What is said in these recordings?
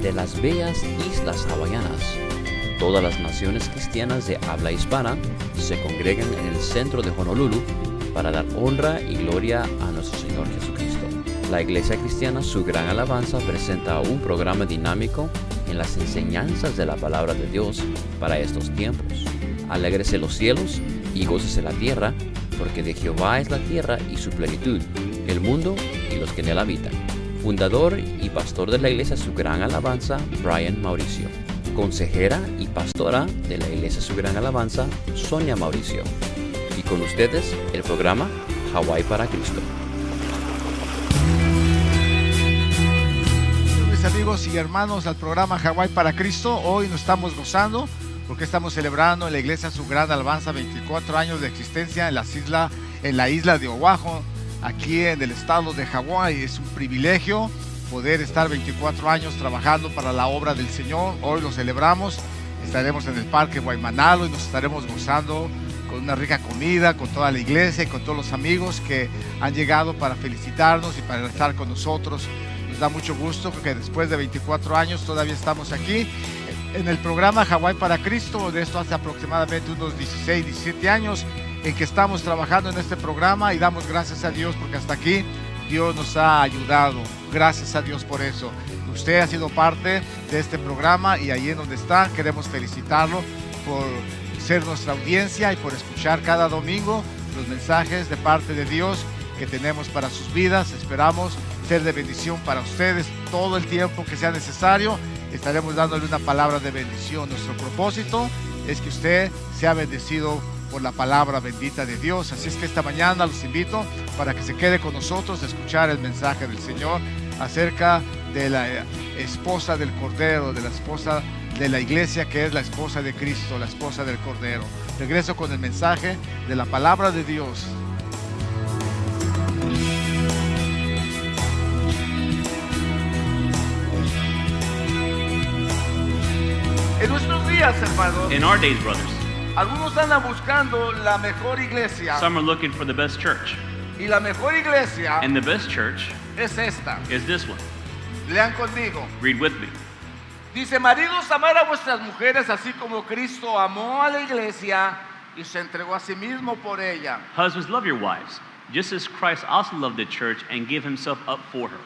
de las bellas islas hawaianas. Todas las naciones cristianas de habla hispana se congregan en el centro de Honolulu para dar honra y gloria a nuestro Señor Jesucristo. La Iglesia Cristiana Su Gran Alabanza presenta un programa dinámico en las enseñanzas de la Palabra de Dios para estos tiempos. Alégrese los cielos y gócese la tierra, porque de Jehová es la tierra y su plenitud, el mundo y los que en él habitan. Fundador y pastor de la Iglesia Su Gran Alabanza, Brian Mauricio. Consejera y pastora de la Iglesia Su Gran Alabanza, Sonia Mauricio. Y con ustedes, el programa Hawái para Cristo. Mis amigos y hermanos, al programa Hawái para Cristo, hoy nos estamos gozando porque estamos celebrando en la Iglesia Su Gran Alabanza 24 años de existencia en la isla de Oahu, aquí en el estado de Hawái. Es un privilegio poder estar 24 años trabajando para la obra del Señor. Hoy lo celebramos, estaremos en el Parque Waimanalo y nos estaremos gozando con una rica comida, con toda la iglesia y con todos los amigos que han llegado para felicitarnos y para estar con nosotros. Nos da mucho gusto que después de 24 años todavía estamos aquí en el programa Hawái para Cristo. De esto hace aproximadamente unos 16, 17 años en que estamos trabajando en este programa y damos gracias a Dios porque hasta aquí Dios nos ha ayudado. Gracias a Dios por eso. Usted ha sido parte de este programa y ahí en donde está queremos felicitarlo por ser nuestra audiencia y por escuchar cada domingo los mensajes de parte de Dios que tenemos para sus vidas. Esperamos ser de bendición para ustedes todo el tiempo que sea necesario. Estaremos dándole una palabra de bendición. Nuestro propósito es que usted sea bendecido por la palabra bendita de Dios. Así es que esta mañana los invito para que se quede con nosotros a escuchar el mensaje del Señor acerca de la esposa del Cordero, de la esposa de la iglesia que es la esposa de Cristo, la esposa del Cordero. Regreso con el mensaje de la palabra de Dios. En nuestros días, hermanos, In our days, brothers, algunos andan buscando la mejor iglesia. some are looking for the best church. Y la mejor iglesia And the best church es esta. is this one. Lean conmigo. Read with me. Dice: maridos, amad a vuestras mujeres así como Cristo amó a la iglesia y se entregó a sí mismo por ella. Husbands, love your wives, just as Christ also loved the church and gave himself up for her.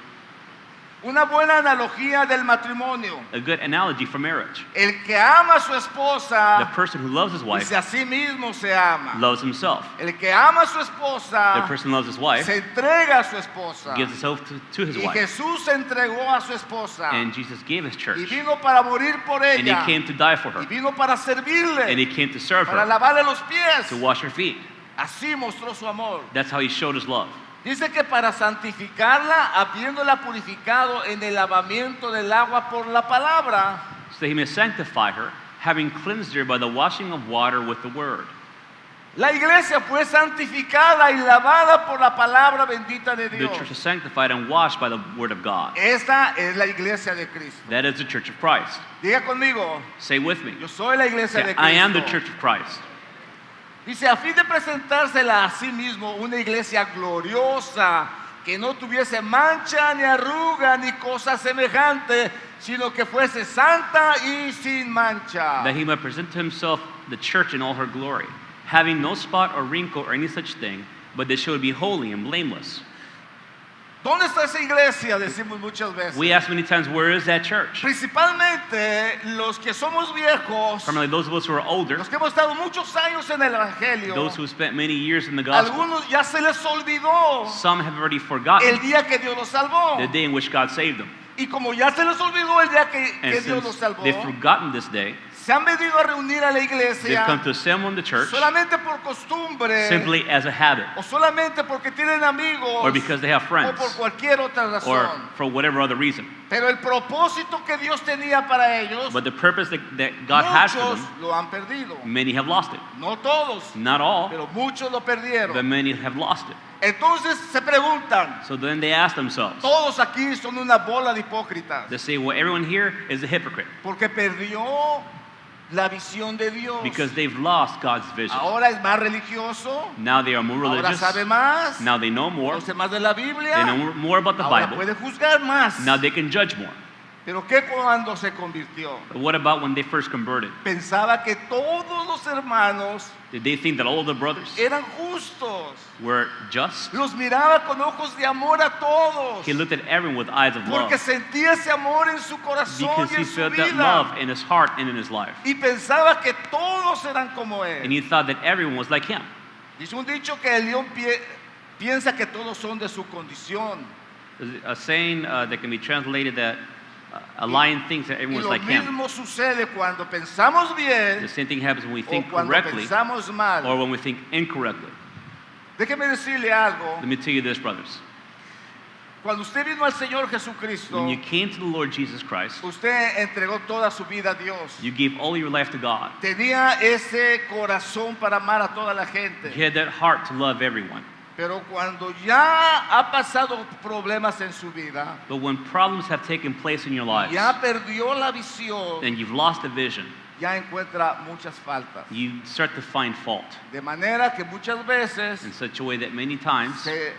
Una buena analogía del matrimonio. A good analogy for marriage. El que ama a su The esposa person who loves his wife dice a sí mismo se ama. loves himself. El que ama a su The esposa person who loves his wife se entrega a su esposa. gives himself to his Y wife. Jesús se entregó a su esposa And Jesus gave his y church. vino para morir por And he ella came to die for y her. vino para And servirle, he came to serve para her, lavarle los pies. to wash her feet. Así mostró su amor. That's how he showed his love. Dice que para santificarla, habiéndola purificado en el lavamiento del agua por la palabra. So that he may sanctify her, having cleansed her by the washing of water with the word. La iglesia fue santificada y lavada por la palabra bendita de The Dios. church is sanctified and washed by the word of God. Esta es la iglesia de Cristo. That is the church of Christ. Diga conmigo: Say with me. yo soy la iglesia de Say, I am the Cristo. church of Christ. Dice, a fin de presentársela a sí mismo una iglesia gloriosa, que no tuviese mancha, ni arruga, ni cosa semejante, sino que fuese santa y sin mancha. That he might present to himself the church in all her glory, having no spot or wrinkle or any such thing, but that she would be holy and blameless. ¿Dónde está esa iglesia? Decimos muchas veces. We ask many times, where is that church? Principalmente los que somos viejos, Primarily those of us who are older, los que hemos estado muchos años en el Evangelio, those who have spent many years in the gospel. algunos ya se les olvidó Some have already el forgotten día que Dios los salvó. the day in which God saved them. Y como ya se les olvidó el día que And Dios los since salvó, they've forgotten this day, se han venido a reunir a la they've iglesia come to assemble in the church solamente por costumbre, simply as a habit, o solamente porque tienen amigos, or because they have o friends, por cualquier otra or razón. for whatever other reason. Pero el propósito que Dios tenía para ellos, But the purpose that God has for muchos them, lo han perdido. many have lost it. No todos, Not all, pero muchos lo but perdieron. many have lost it. Entonces se preguntan, So then they ask themselves, todos aquí son una bola de hipócritas, they say, well, everyone here is a hypocrite porque perdió la visión de Dios. because they've lost God's vision. Ahora es más religioso, Now they are more ahora religious. sabe más, Now they know more. conoce más de la They Biblia, know more about the ahora Bible. puede juzgar más. Now they can judge more. Pero ¿qué cuando se convirtió? But what about when they first converted? Pensaba que todos los hermanos Did they think that all the brothers eran justos. were just? Los miraba con ojos de amor a todos. He looked at everyone with eyes of love Porque sentía ese amor en su corazón because y he en su felt that vida. love in his heart and in his life. Y pensaba que todos eran como él. And he thought that everyone was like him. Dice un dicho que el león piensa que todos son de su condición. There's a saying that can be translated that a lion thinks that Y everyone's lo like him. mismo sucede cuando pensamos bien The same thing happens when we o think cuando correctly pensamos mal. or when we think incorrectly. Déjeme decirle algo. Let me tell you this, brothers. Cuando usted vino al Señor Jesucristo, When you came to the Lord Jesus Christ, usted entregó toda su vida a Dios. you gave all your life to God. Tenía ese corazón para amar a toda la You gente. had that heart to love everyone. Pero cuando ya ha pasado problemas en su vida, But when problems have taken place in your lives ya perdió la visión, and you've lost the vision, ya encuentra muchas faltas. you start to find fault De manera que muchas veces in such a way that many times se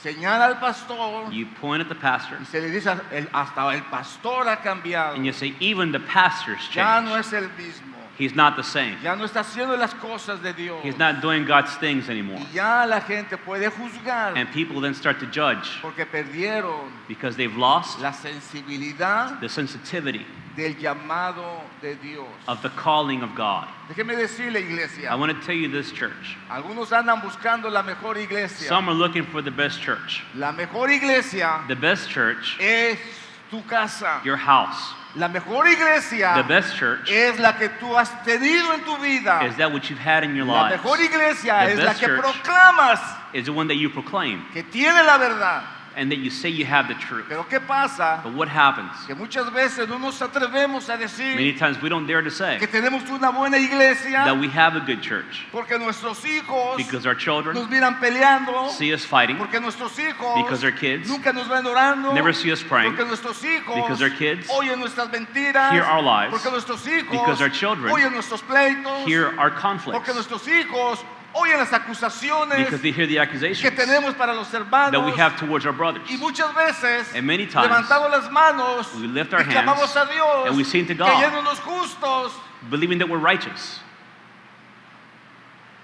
señala al pastor you point at the pastor y se le dice, hasta el pastor ha cambiado. and you say, even the pastor's Ya no changed. es el mismo. He's not the same. Ya no está haciendo las cosas de Dios. He's not doing God's things anymore. Y ya la gente puede juzgar And people then start to judge porque perdieron because they've lost la sensibilidad the sensitivity del llamado de Dios. of the calling of God. Déjeme decirle, iglesia, I want to tell you this, church. algunos andan buscando la mejor iglesia. Some are looking for the best church. La mejor iglesia The best church, es tu casa. your house. La mejor iglesia The best church es la que tú has tenido en tu vida. is that which you've had in your La lives. mejor iglesia The es la best que church proclamas is the one that you proclaim que tiene la verdad. and that you say you have the truth. Pero ¿qué pasa? But what happens? Que muchas veces no nos atrevemos a decir Many times we don't dare to say que tenemos una buena iglesia that we have a good church porque nuestros hijos because our children nos miran peleando, see us fighting, porque nuestros hijos because our kids nunca nos ven orando, never see us praying, porque nuestros hijos because our kids oyen nuestras mentiras, hear our lies, porque nuestros hijos because our children oyen nuestros pleitos, hear our porque conflicts, nuestros hijos oyen las acusaciones because they hear the que accusations tenemos para los that hermanos. we have towards our brothers. Y muchas veces And many times, levantamos las manos we lift our y clamamos hands a Dios, and we sing to God. creyéndonos justos, Believing that we're righteous,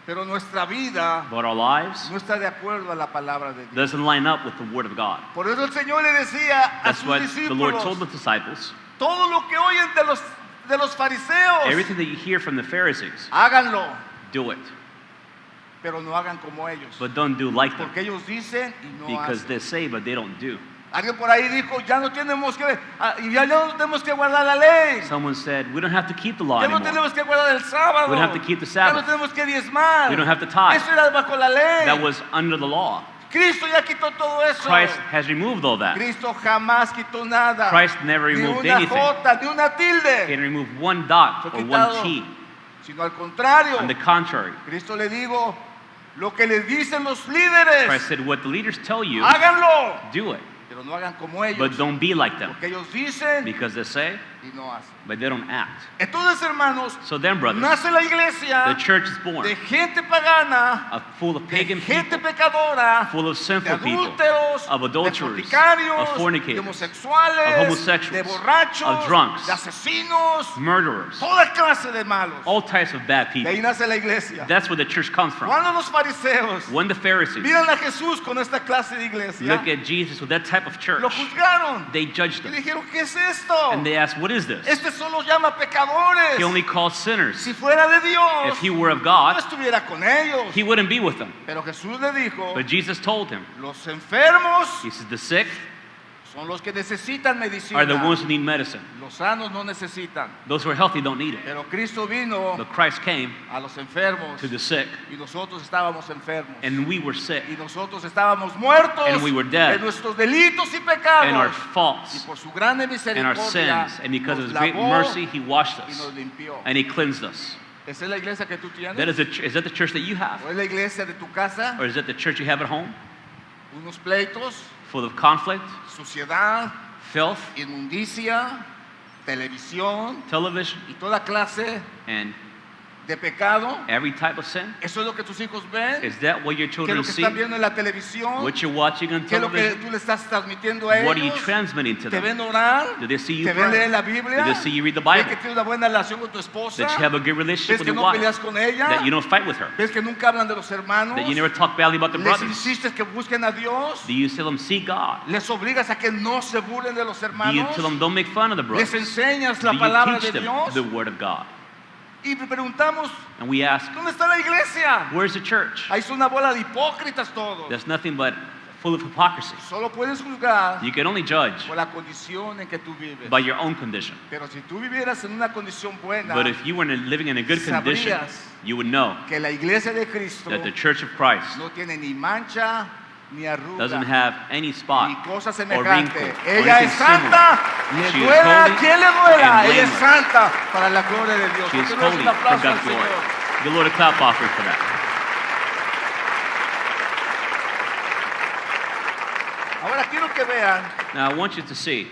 pero nuestra vida but our lives no está de acuerdo a la palabra de Dios. doesn't line up with the Word of God. Por eso el Señor le decía a That's sus what the Lord told discípulos, the disciples. todo lo que oyen de los fariseos, Everything that you hear from the Pharisees, háganlo, do it, pero no hagan como ellos. but don't do like them, Porque ellos dicen y no because hacen. they say but they don't do. Alguien por ahí dijo, ya no tenemos que guardar la ley. Someone said, we don't have to keep the law Ya no anymore. tenemos que guardar el sábado. We don't have to keep the Ya no Sabbath. tenemos que diezmar. We don't have to tithe. Eso era bajo la ley. That was under the law. Cristo ya quitó todo eso. Christ has removed all that. Cristo jamás quitó nada. Christ never Ni removed una anything. jota, ni una He tilde. didn't remove one dot Fue or quitado. one T. Sino al contrario. On the contrary, Cristo le dijo, lo que le dicen los líderes, Christ said, what the leaders tell you, háganlo. do it, Pero no hagan como ellos. but don't be like them, Porque ellos dicen because they say, y no hacen. but they don't act. Entonces, hermanos, So then, brothers, nace la the iglesia church is born de gente pagana, full of de pagan gente people, pecadora, full of de sinful people, adúlteros, of de adulterers, fornicarios, of de fornicators, homosexuales, of homosexuals, de borrachos, of drunks, de asesinos, murderers, toda clase de malos. all types of bad De people. ahí nace la iglesia. That's where the church comes from. Cuando los fariseos When the Pharisees miran a Jesús con esta clase de iglesia, look at Jesus with that type of church, lo juzgaron they judged y him. dijeron, ¿qué es esto? And they asked, what is this? Este solo llama pecadores. He only calls sinners. Si fuera de Dios, If he were of no God, estuviera con ellos. he wouldn't be with them. Pero Jesús le dijo, But Jesus told him, los enfermos he says, the sick son los que necesitan medicina. are the ones who need medicine. Los sanos no necesitan. Those who are healthy don't need it. Pero Cristo vino But Christ came a los enfermos to the sick, y nosotros estábamos enfermos. and we were sick Y nosotros estábamos muertos And we were dead. en nuestros delitos y in our pecados. Y faults por su grande and our misericordia sins. And because of nos his great lavó mercy, he washed y us nos limpió. and he cleansed us. ¿Esa es la iglesia que tú tienes? Is that the church that you have? ¿O es la iglesia de tu casa? Or is that the church you have at home? Unos pleitos, Full of conflict, suciedad, filth, inmundicia, televisión television, y toda clase and de pecado. every type of sin? Eso es lo que tus hijos ven. Is that what your ¿Qué es children lo que see? están viendo en la televisión? What you're watching on ¿Qué es lo que television? tú le estás transmitiendo a What are you ellos? transmitting to ¿Te them? ven orar? Do they see you ¿Te ven pray? leer la Biblia? Do they see you read the ¿Ves Bible? que tienes una buena relación con tu esposa? That you have a good ¿Ves relationship with que your no wife? peleas con ella? That you don't fight with her? ¿Ves que nunca hablan de los hermanos? That you never talk badly about the ¿Les brothers? insistes que busquen a Dios? Do you tell them see God? ¿Les obligas a que no se burlen de los Do you hermanos? tell them don't make fun of the ¿Les brothers? enseñas Do la you palabra teach de them Dios? the word of God? Y preguntamos, And we ask, ¿dónde está la iglesia? where's the church? Ahí son una bola de hipócritas todos. That's nothing but full of hypocrisy. Solo puedes juzgar You can only judge por la condición en que tú vives. by your own condition. Pero si tú vivieras en una condición buena, But if you were living in a good condition, sabrías you would know que la iglesia de Cristo that the Church of Christ no tiene ni mancha ni arruga doesn't have any ni spot cosa or wrinkle semejante. or Ella anything es santa, similar. She le is duela, holy ¿quién le duela? and Ella es blameless. santa para la gloria de Dios. She ¿Por is qué no das holy un for aplauso al God's glory. Señor? Give the Lord a clap offering for that. Ahora quiero que vean Now I want you to see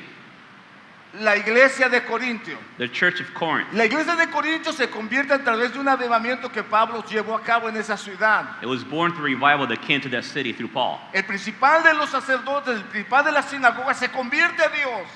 la iglesia de Corintio. the Church of Corinth. La iglesia de Corintios se convierte a través de un avivamiento que Pablo llevó a cabo en esa ciudad. It was born through revival that came to that city through Paul. El principal de los sacerdotes, el principal de la sinagoga se convierte a Dios.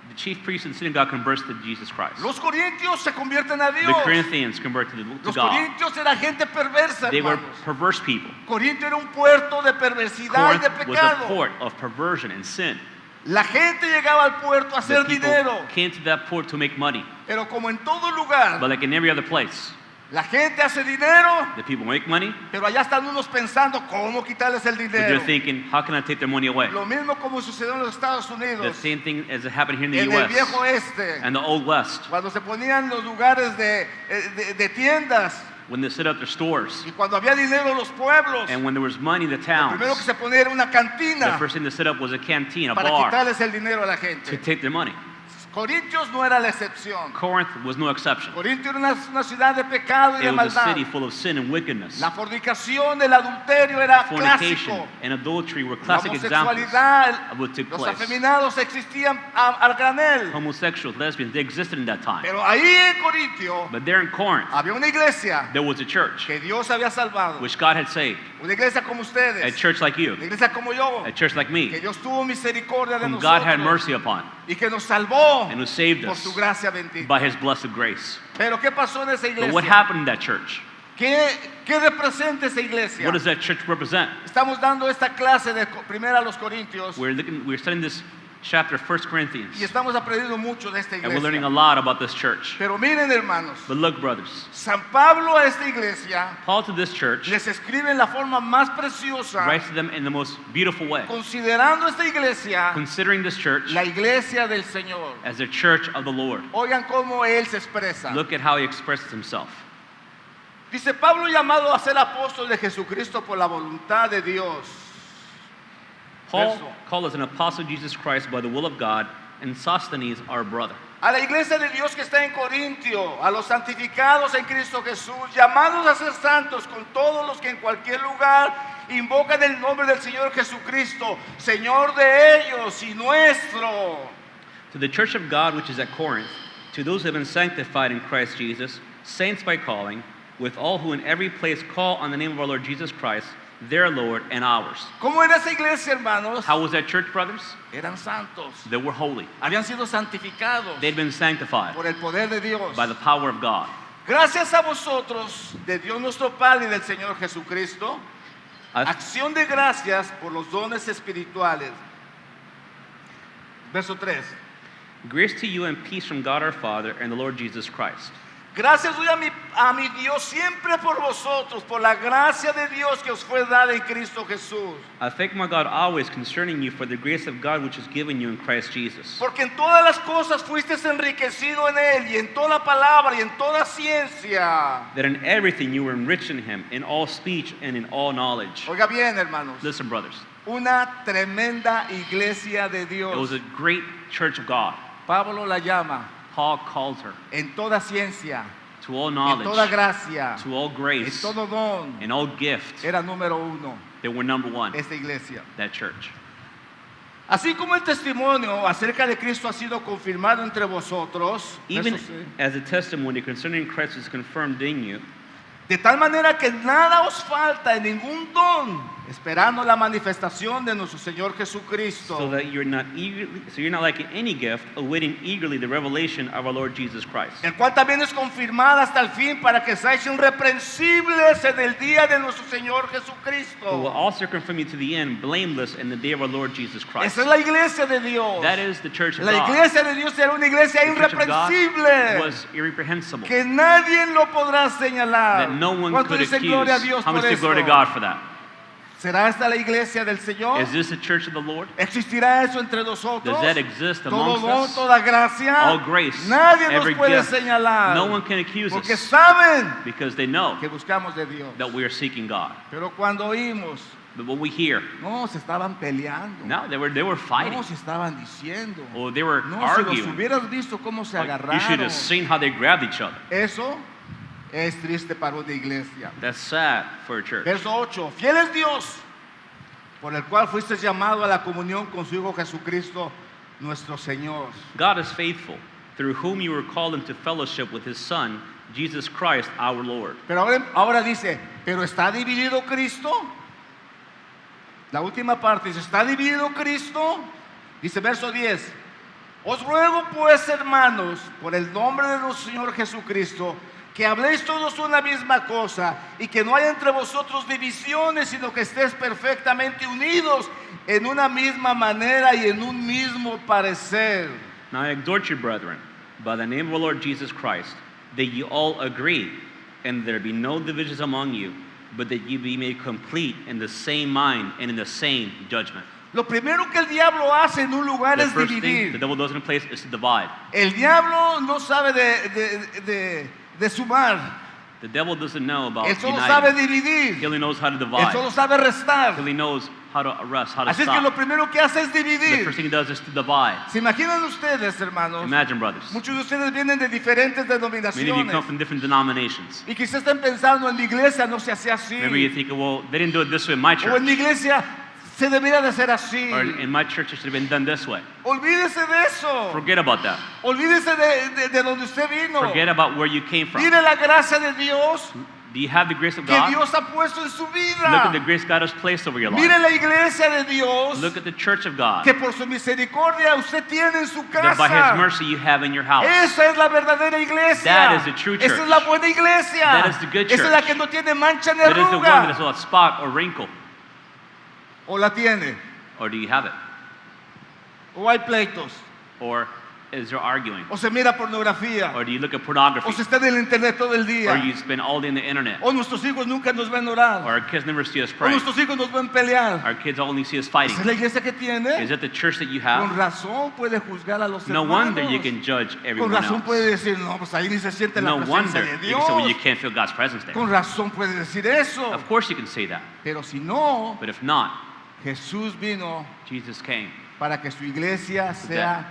The chief priest of the synagogue converts to Jesus Christ. Los corintios se convierten a The Dios. Corinthians convert to Los God. corintios eran gente perversa, They were hermanos. perverse people. Corintio era un puerto de perversidad y Corinth de was a pecado. port of perversion and sin. La gente llegaba al puerto a The hacer people dinero, came to that port to make money. pero como en todo lugar, But like in every other place, la gente hace dinero, the people make money, pero allá están unos pensando cómo quitarles el but dinero. they're thinking, how can I take their money away? Lo mismo como sucedió en los Estados The Unidos, same thing as it happened here in the en el U.S. viejo oeste, and the Old West, cuando se ponían los lugares de tiendas when they set up their stores. y cuando había dinero en los pueblos, And when there was money in the lo towns, primero que se ponía era una the cantina first thing they set up was a canteen, a para bar, quitarles el dinero a la to gente. take their money. Corintios no era la excepción. Corinth was no exception. Corintio era una ciudad de pecado y It de was a maldad. city full of sin and wickedness. La fornicación, el adulterio era Fornication clásico. and adultery were La classic examples homosexualidad, of what took los place. afeminados existían al granel. Homosexuals, lesbians, they existed in that time. Pero ahí en Corintio But there in Corinth, había una iglesia there was a church que Dios había salvado. which God had saved. Una iglesia como A ustedes. church like you, Una iglesia como yo. a church like Que me, Dios tuvo misericordia de whom God had nosotros. mercy upon Y que nos salvó and who saved por us su gracia bendita. by his blessed grace. Pero ¿qué pasó en esa But what iglesia? happened in that church? ¿Qué representa esa iglesia? What does that church represent? Estamos dando esta clase de primera a los Corintios We're studying this chapter, 1 y Corinthians, estamos aprendiendo mucho de esta and we're learning a iglesia. lot about this church. Pero miren, hermanos, But look, brothers, San Pablo a esta iglesia Paul to this church les escribe en la forma más preciosa, writes to them in the most beautiful way, considerando esta iglesia considering this church la iglesia del Señor. as a church of the Lord. Oigan cómo él se expresa. Look at how he expresses himself. Dice Pablo, llamado a ser apóstol de Jesucristo por la voluntad de Dios. Paul Verso. called as an apostle of Jesus Christ by the will of God, and Sosthenes, our brother. A la iglesia de Dios que está en Corintio, a los santificados en Cristo Jesús, llamados a ser santos con todos los que en cualquier lugar invocan el nombre del Señor Jesucristo, Señor de ellos y nuestro. To the church of God which is at Corinth, to those who have been sanctified in Christ Jesus, saints by calling, with all who in every place call on the name of our Lord Jesus Christ, their Lord and ours. ¿Cómo era esa iglesia, hermanos? How was that church, brothers? Eran santos. They were holy. Habían sido santificados They'd been sanctified por el poder de Dios. by the power of God. Gracias a vosotros, de Dios nuestro Padre y del Señor Jesucristo, acción de gracias por los dones espirituales. Verso 3. Grace to you and peace from God our Father and the Lord Jesus Christ. Gracias doy a mi Dios siempre por vosotros, por la gracia de Dios que os fue dada en Cristo Jesús. I thank my God always concerning you for the grace of God which is given you in Christ Jesus. Porque en todas las cosas fuisteis enriquecido en Él, y en toda palabra y en toda ciencia. That in everything you were enriched in him, in all speech and in all knowledge. Oiga bien, hermanos, Listen, brothers, una tremenda iglesia de it Dios. was a great church of God. Pablo la llama Paul called her en toda ciencia, to all en toda knowledge, gracia, to all en grace, todo don. and all gift. Era número uno They were number one, esta iglesia. that church. Así como el testimonio acerca de Cristo ha sido confirmado entre vosotros, Even verso 6, as a testimony concerning Christ is confirmed in you, de tal manera que nada os falta en ningún don, esperando la manifestación de nuestro Señor Jesucristo. so that you're not lacking any gift, awaiting eagerly the revelation of our Lord Jesus Christ, El cual también es confirmada hasta el fin para que seáis irreprensibles en el día de nuestro Señor who will Jesucristo. also confirm you to the end, blameless in the day of our Lord Jesus Christ. Esa es la iglesia de Dios. That is the church of La God. iglesia de Dios era una iglesia The church of God irreprensible, was irreprehensible. que nadie lo podrá señalar. That no one ¿Cuánto could dicen accuse. gloria a Dios How por much say eso? glory to God for that? ¿Será esta la iglesia del Señor? Is this the church of the Lord? ¿Existirá eso entre nosotros? Does that exist Todo amongst don, us? toda gracia. All grace, Nadie nos every puede gift. señalar. No one can accuse Porque us saben because they know que buscamos de Dios. that we are seeking God. Pero cuando oímos, But what we hear, no, se estaban peleando. no, they were fighting. No, se estaban diciendo. Or they were No, si los arguing. hubieras visto cómo se Like, you should agarraron. have seen how they grabbed each other. Eso es triste para una iglesia. That's sad for a church. Verso 8. Fiel es Dios, por el cual fuiste llamado a la comunión con su Hijo Jesucristo, nuestro Señor. God is faithful, through whom you were called into fellowship with his Son, Jesus Christ our Lord. Pero ahora dice, ¿pero está dividido Cristo? La última parte dice, ¿está dividido Cristo? Dice verso 10, os ruego pues, hermanos, por el nombre de nuestro Señor Jesucristo, que habléis todos una misma cosa y que no haya entre vosotros divisiones, sino que estéis perfectamente unidos en una misma manera y en un mismo parecer. Now I exhort you, brethren, by the name of our Lord Jesus Christ, that you all agree, and there be no divisions among you, but that you be made complete in the same mind and in the same judgment. Lo primero que el diablo hace en un lugar The es first thing the dividir. devil does in a place is to divide. El diablo no sabe de sumar. The devil doesn't know about Él solo sabe uniting. dividir. He only knows how to Él divide. solo sabe restar. He only knows how to arrest, how to Así es que lo stop. primero que hace es The dividir. first thing he does is to divide. ¿Se imaginan ustedes, hermanos? Imagine, brothers. Muchos de ustedes vienen de diferentes Many of you denominaciones. come from different denominations. Y quizás estén pensando, en mi iglesia no se hace así. Maybe you're thinking, well, they didn't do it this way in my O en church. mi iglesia se debería de hacer así. Or in my church, it should have been done this way. Olvídese de eso. Forget about that. Olvídese de donde usted vino. Forget about where you came from. Mire la gracia de Dios Do you have the grace of que God? Dios ha puesto en su Look at the vida. grace God has placed over your life. Mire la iglesia de Dios Look at the church of God. que por su misericordia usted tiene en su That by His casa. mercy you have in your house. Esa es la verdadera iglesia. That is the true Esa church. es la buena iglesia. That is the good Esa es la church. que no tiene mancha ni That is the one that is arruga. without spot or wrinkle. O la tiene. Or do you have it? O hay pleitos. Or is there arguing? O se mira pornografía. Or do you look at O pornography? se está en el internet todo el Or día. you spend all day on the internet? O nuestros hijos nunca nos ven orar. Or our kids never see us O pray? nuestros hijos nos ven pelear. Our kids only see us fighting? Esa es la iglesia que Is tiene. that the church that you Con have? razón puede juzgar a los No hermanos. wonder you can judge Con everyone razón puede else. decir, no, pues ahí ni se siente la No presencia wonder de you Dios. can say, well, you can't feel God's presence there. Con razón puede decir eso. Of course you can say that. Pero si no, But if not, Jesús vino Jesus came. para que su iglesia sea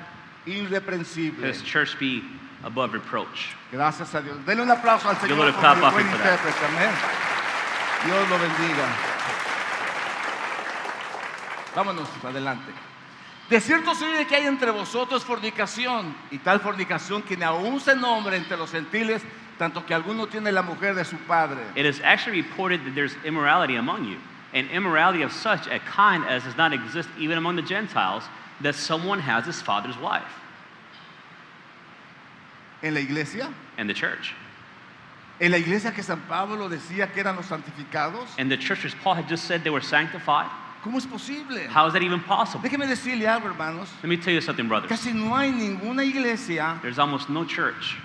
irreprensible. His church be above reproach. Gracias a Dios. Denle un aplauso al Give a Señor little por clap mi offering buen for that. intérprete. Amén. Dios lo bendiga. Vámonos adelante. De cierto se oye que hay entre vosotros fornicación, y tal fornicación que ni aún se nombra entre los gentiles, tanto que alguno tiene la mujer de su padre. It is actually reported that there's immorality among you, and immorality of such a kind as does not exist even among the Gentiles, that someone has his father's wife. En la iglesia, And the church. en la iglesia que San Pablo decía que eran los santificados, And the church, as Paul had just said, they were sanctified. ¿cómo es posible? How is that even possible? Déjeme decirle algo, hermanos. Let me tell you something, brothers. Casi no hay ninguna iglesia There's almost no church,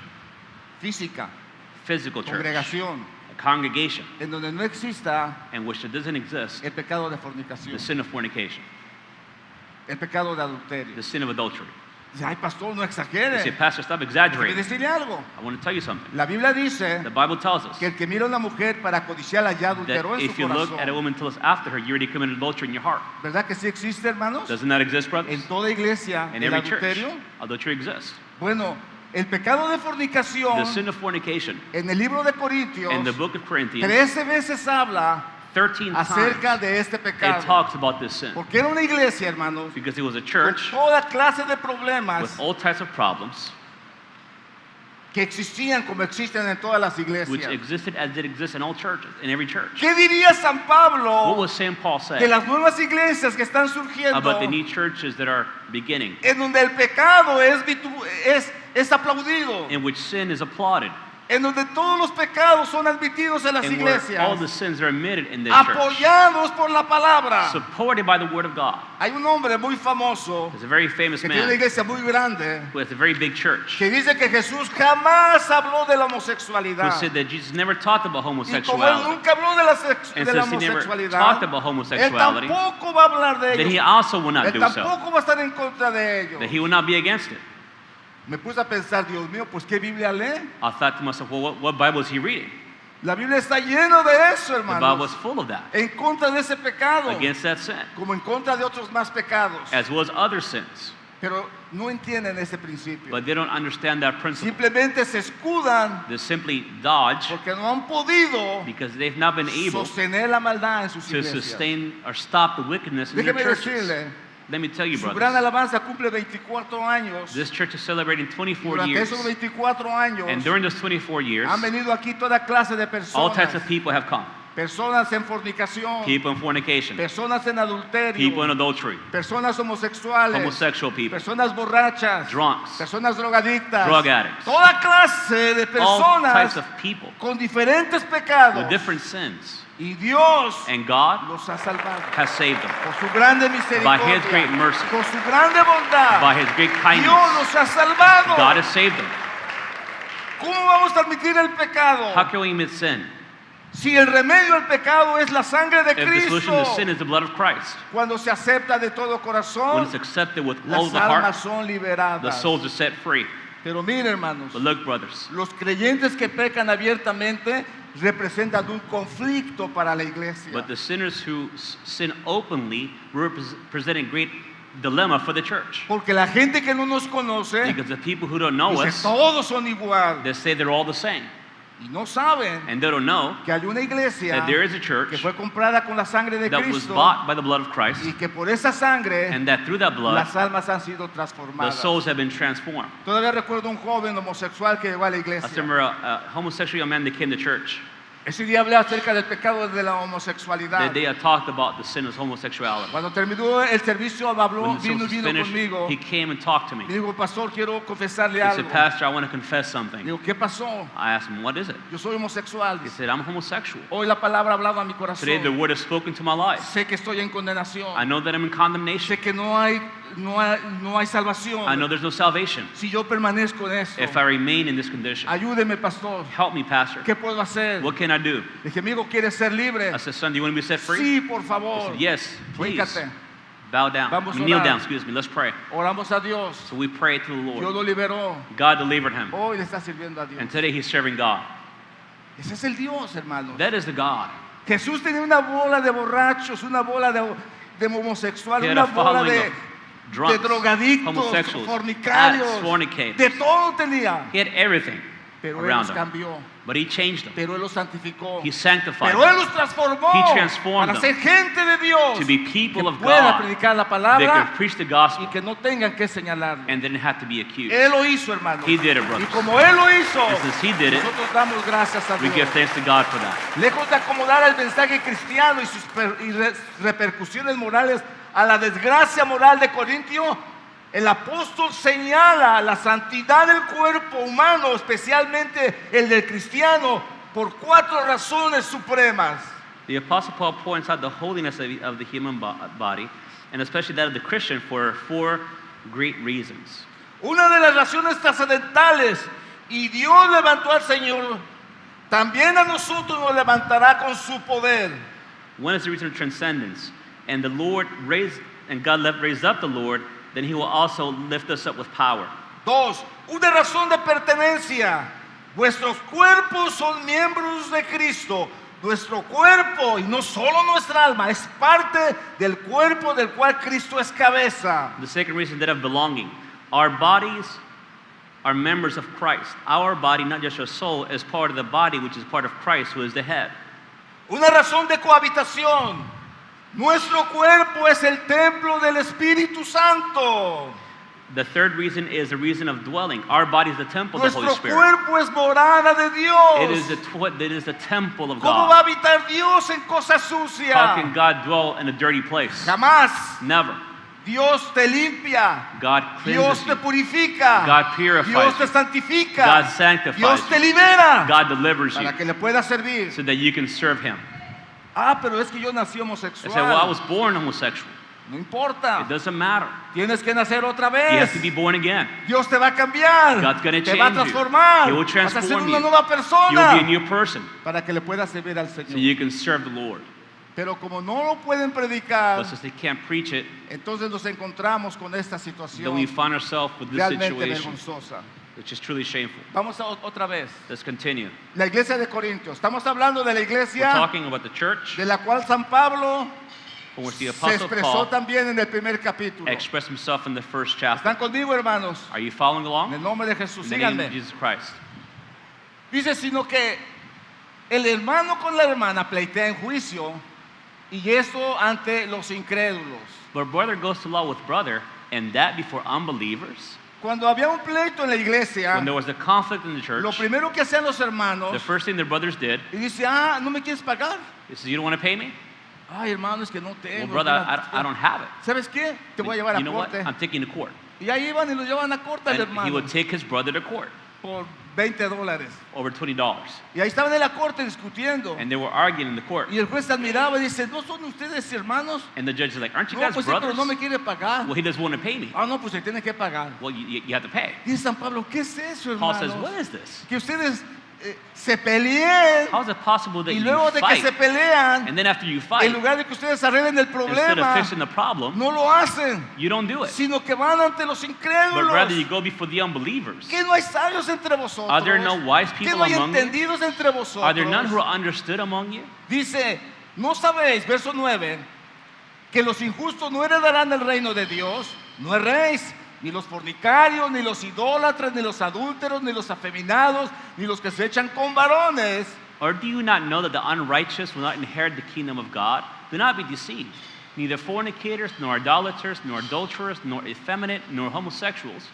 física, physical church, congregación, a congregation, en donde no exista in which there doesn't exist el pecado de the fornicación, sin of fornication, el pecado de adulterio. the sin of adultery. Dice, ay, pastor, no You say, exagere. Pastor, stop Déjeme exaggerating. decirle algo. I want to tell you something. La Biblia dice The Bible tells us que el que mira a una mujer para codiciarla ya that adulteró en if su you look at a corazón. woman to lust after her, you already committed adultery in your heart. ¿Verdad que sí existe, hermanos? Doesn't that exist, brothers? En toda iglesia, In el every church, adulterio. adultery exists. Bueno, el pecado de The fornicación sin of fornication en el libro de in Corintios the book of Corinthians 13 veces habla 13 acerca times de este it pecado. talks about this sin. Porque era una iglesia, hermanos, Because it was a con church toda clase de problemas with all types of problems, que existían como existen en todas las which iglesias. existed as it exists in all churches, in every church. ¿Qué diría San What Pablo was St. Paul de saying las nuevas iglesias que están surgiendo, about the new churches that are beginning, en donde el pecado es aplaudido, in which sin is applauded, en donde todos los pecados son admitidos en las and where all the iglesias, sins are admitted in the church, apoyados por la palabra? supported by the Word of God? Hay un hombre muy famoso There's a very famous que tiene una man iglesia muy grande who has a very big church que dice que Jesús jamás habló de la who homosexualidad. said that Jesus never talked about Y como él homosexuality. nunca habló de la, And de la since he never homosexualidad, talked about él homosexuality, tampoco va a hablar de then he ellos. also will not Él do so. tampoco va a estar en contra de ellos. That he will not be against it. Me puse a pensar, Dios mío, pues ¿qué Biblia lee? I thought to myself, well, what Bible is he reading? La Biblia está llena de eso, The Bible hermanos. is full of that, En contra de ese pecado, against that sin, como en contra de otros más pecados. as well as other sins. Pero no entienden ese principio. But they don't understand that principle. Simplemente se escudan They simply dodge porque no han podido because they've not been able sostener la maldad en sus to iglesias. sustain or stop the wickedness in their Déjeme churches. decirle, Let me tell you, su gran brothers, alabanza cumple 24 años. this church is celebrating 24 Durante years. esos 24 años And during those 24 years, han venido aquí toda clase de all types personas. of people have come. Personas en fornicación, People in fornication, personas en adulterio, people in adultery, personas homosexuales, homosexual people, personas borrachas, drunks, personas drogadictas, drug addicts, toda clase de all types personas of people con diferentes pecados. with different sins. Y Dios And God los ha salvado has saved them por su grande by His great misericordia, mercy, por su grande bondad. by His great Dios kindness. los ha salvado. God has saved them. ¿Cómo vamos a admitir el pecado? How can we admit sin? Si el remedio al pecado es la sangre de If the solution Cristo, to sin is the blood of Christ, cuando se acepta de todo when corazón, it's accepted with all las the heart, almas son the liberadas. souls are set free. Pero miren, hermanos, But look, brothers, los creyentes que pecan abiertamente representan un conflicto para la iglesia. but the sinners who sin openly represent a great dilemma for the church. Porque la gente que no nos conoce Because the people who don't know dice us, todos son igual they say they're all the same. y no saben And they don't know que hay una iglesia that there is a que church fue comprada con la sangre de that was Cristo bought by the blood of Christ, y que por esa sangre and that through that blood, las almas han sido the transformadas. souls have been transformed. Todavía recuerdo un joven homosexual que llegó a la I iglesia. remember a homosexual young man that came to church. Ese día hablé acerca del pecado de la homosexualidad. That day I talked about the sin of homosexuality. Cuando terminó el servicio, habló, When the service was vino finished, conmigo. he came and talked to me. Me dijo, pastor, quiero confesarle He algo. said, Pastor, I want to confess something. Digo, ¿qué pasó? I asked him, what is it? Yo soy homosexual. He said, I'm homosexual. Hoy la palabra ha hablado a mi Today the corazón. word has spoken to my life. Sé que estoy en condenación. I know that I'm in condemnation. Sé que no hay salvación. I know there's no salvation Si yo permanezco en eso. if I remain in this condition. Ayúdeme, pastor. Help me, Pastor. ¿Qué puedo hacer? What can I do? Le dije, amigo, ¿quieres ser libre? I said, son, do you want to be set free? Sí, por He favor. said, yes, please. Híncate. Bow down. Vamos a Kneel orar. down, excuse me. Let's pray. Oramos a Dios. So we prayed to the Dios Lord. lo liberó. God delivered him. Hoy le está sirviendo a Dios. And today he's serving God. Ese es el Dios, hermanos. That is the God. Jesús tenía una bola de borrachos, una bola de homosexuales, He had una a bola following de of drunks, drogadictos, homosexuals, fornicarios, addicts, fornicators. de todo tenía. He had everything Pero Él around los him. cambió, But he changed them. pero Él los santificó, He sanctified pero Él them los transformó He transformed para them ser gente de Dios, to be people que of pueda God. predicar la They palabra could preach the y gospel que no tengan que señalarlo. and didn't have to be accused. Él lo hizo, hermano. He did it, Y brothers. como Él lo hizo, And since he did it, nosotros damos gracias a we Dios. give thanks to God for that. Lejos de acomodar el mensaje cristiano y sus repercusiones morales a la desgracia moral de Corintio, el apóstol señala la santidad del cuerpo humano, especialmente el del cristiano, por 4 razones supremas. The Apostle Paul points out the holiness of the human body, and especially that of the Christian, for 4 great reasons. Una de las razones trascendentales, y Dios levantó al Señor, también a nosotros nos levantará con su poder. One is the reason of transcendence, and the Lord raised, and God raised up the Lord, then He will also lift us up with power. 2, una razón de pertenencia. Vuestros cuerpos son miembros de Cristo. Nuestro cuerpo, y no solo nuestra alma, es parte del cuerpo del cual Cristo es cabeza. The second reason, that of belonging. Our bodies are members of Christ. Our body, not just our soul, is part of the body, which is part of Christ, who is the head. Una razón de cohabitación. Nuestro cuerpo es el templo del Espíritu Santo. The third reason is a reason of dwelling. Our body is the temple of the Holy Nuestro Spirit. cuerpo es morada de Dios. It is the temple of ¿Cómo va a God. habitar Dios en cosas How sucias? can God dwell in a dirty place? Jamás. Never. Dios te limpia. God Dios cleanses te you. purifica. God purifies Dios te you. santifica. God sanctifies Dios te you. libera God delivers you para que le puedas servir. so that you can serve Him. Ah, pero es que yo nací I homosexual. said, well, I was born homosexual. No importa. It doesn't matter. Tienes que nacer otra You have vez. to be born again. Dios te va a cambiar. God's gonna Te va a change you. transformar. He will Vas a ser transform una you. nueva You'll persona be a new person para que le puedas servir al so Señor. you can serve the Lord. Pero como no lo pueden predicar, But since they can't preach it, entonces nos encontramos con esta then situación we find ourselves with this realmente situation, vergonzosa. which is truly shameful. Vamos a otra vez. Let's continue. La iglesia de Corintios. Estamos hablando de la We're iglesia talking about the church de la cual San Pablo from which the se Apostle expresó Paul también en el primer capítulo. expressed himself in the first chapter. ¿Están conmigo, hermanos? Are you following En along? el nombre de In Jesús, the name síganme. of Jesus Christ. Dice, sino que el hermano con la hermana pleitea en juicio, y esto ante los incrédulos. But brother goes to law with brother, and that before unbelievers. Cuando había un pleito en la iglesia, When there was a conflict in the church, lo primero que hacían los hermanos, the first thing their brothers did y dice, ah, ¿no me quieres pagar? is, you don't want to pay me? Ay, hermano, es que no Well, tengo. brother, I don't have it. ¿Sabes qué? Te voy a llevar You a know what? corte. I'm taking you to court. Y ahí iban y lo llevaban a corte al And he hermano would take his brother to court por $20. over $20. Y ahí estaban en la corte discutiendo. And they were arguing in the court. Y el juez admiraba y dice, ¿no son ustedes hermanos? And the judge is like, aren't you No, guys pues sí, pero brothers? no me quiere pagar. Well, he doesn't want to pay me. Ah, no, pues se tiene que pagar. Well, you have to pay. Dice San Pablo, ¿qué es eso, Paul says, hermanos? what is this? Que ustedes se peleen How is it possible that y you luego de que fight, se pelean, and then after you en fight, lugar de que ustedes arreglen el instead of problema, fixing the problem, no lo hacen, you don't do it. sino que van ante los But incrédulos. rather you go before the unbelievers. Que no hay sabios entre vosotros. Are there no wise Que people no hay among you? entendidos entre vosotros. Are there none who are understood among you? Dice, ¿no sabéis, verso 9, que los injustos no heredarán el reino de Dios? No erréis, ni los fornicarios, ni los idólatras, ni los adúlteros, ni los afeminados, ni los que se echan con varones. Or do you not know that the unrighteous will not inherit the kingdom of God? Do not be deceived. Neither fornicators, nor idolaters, nor adulterers, nor effeminate, nor homosexuals,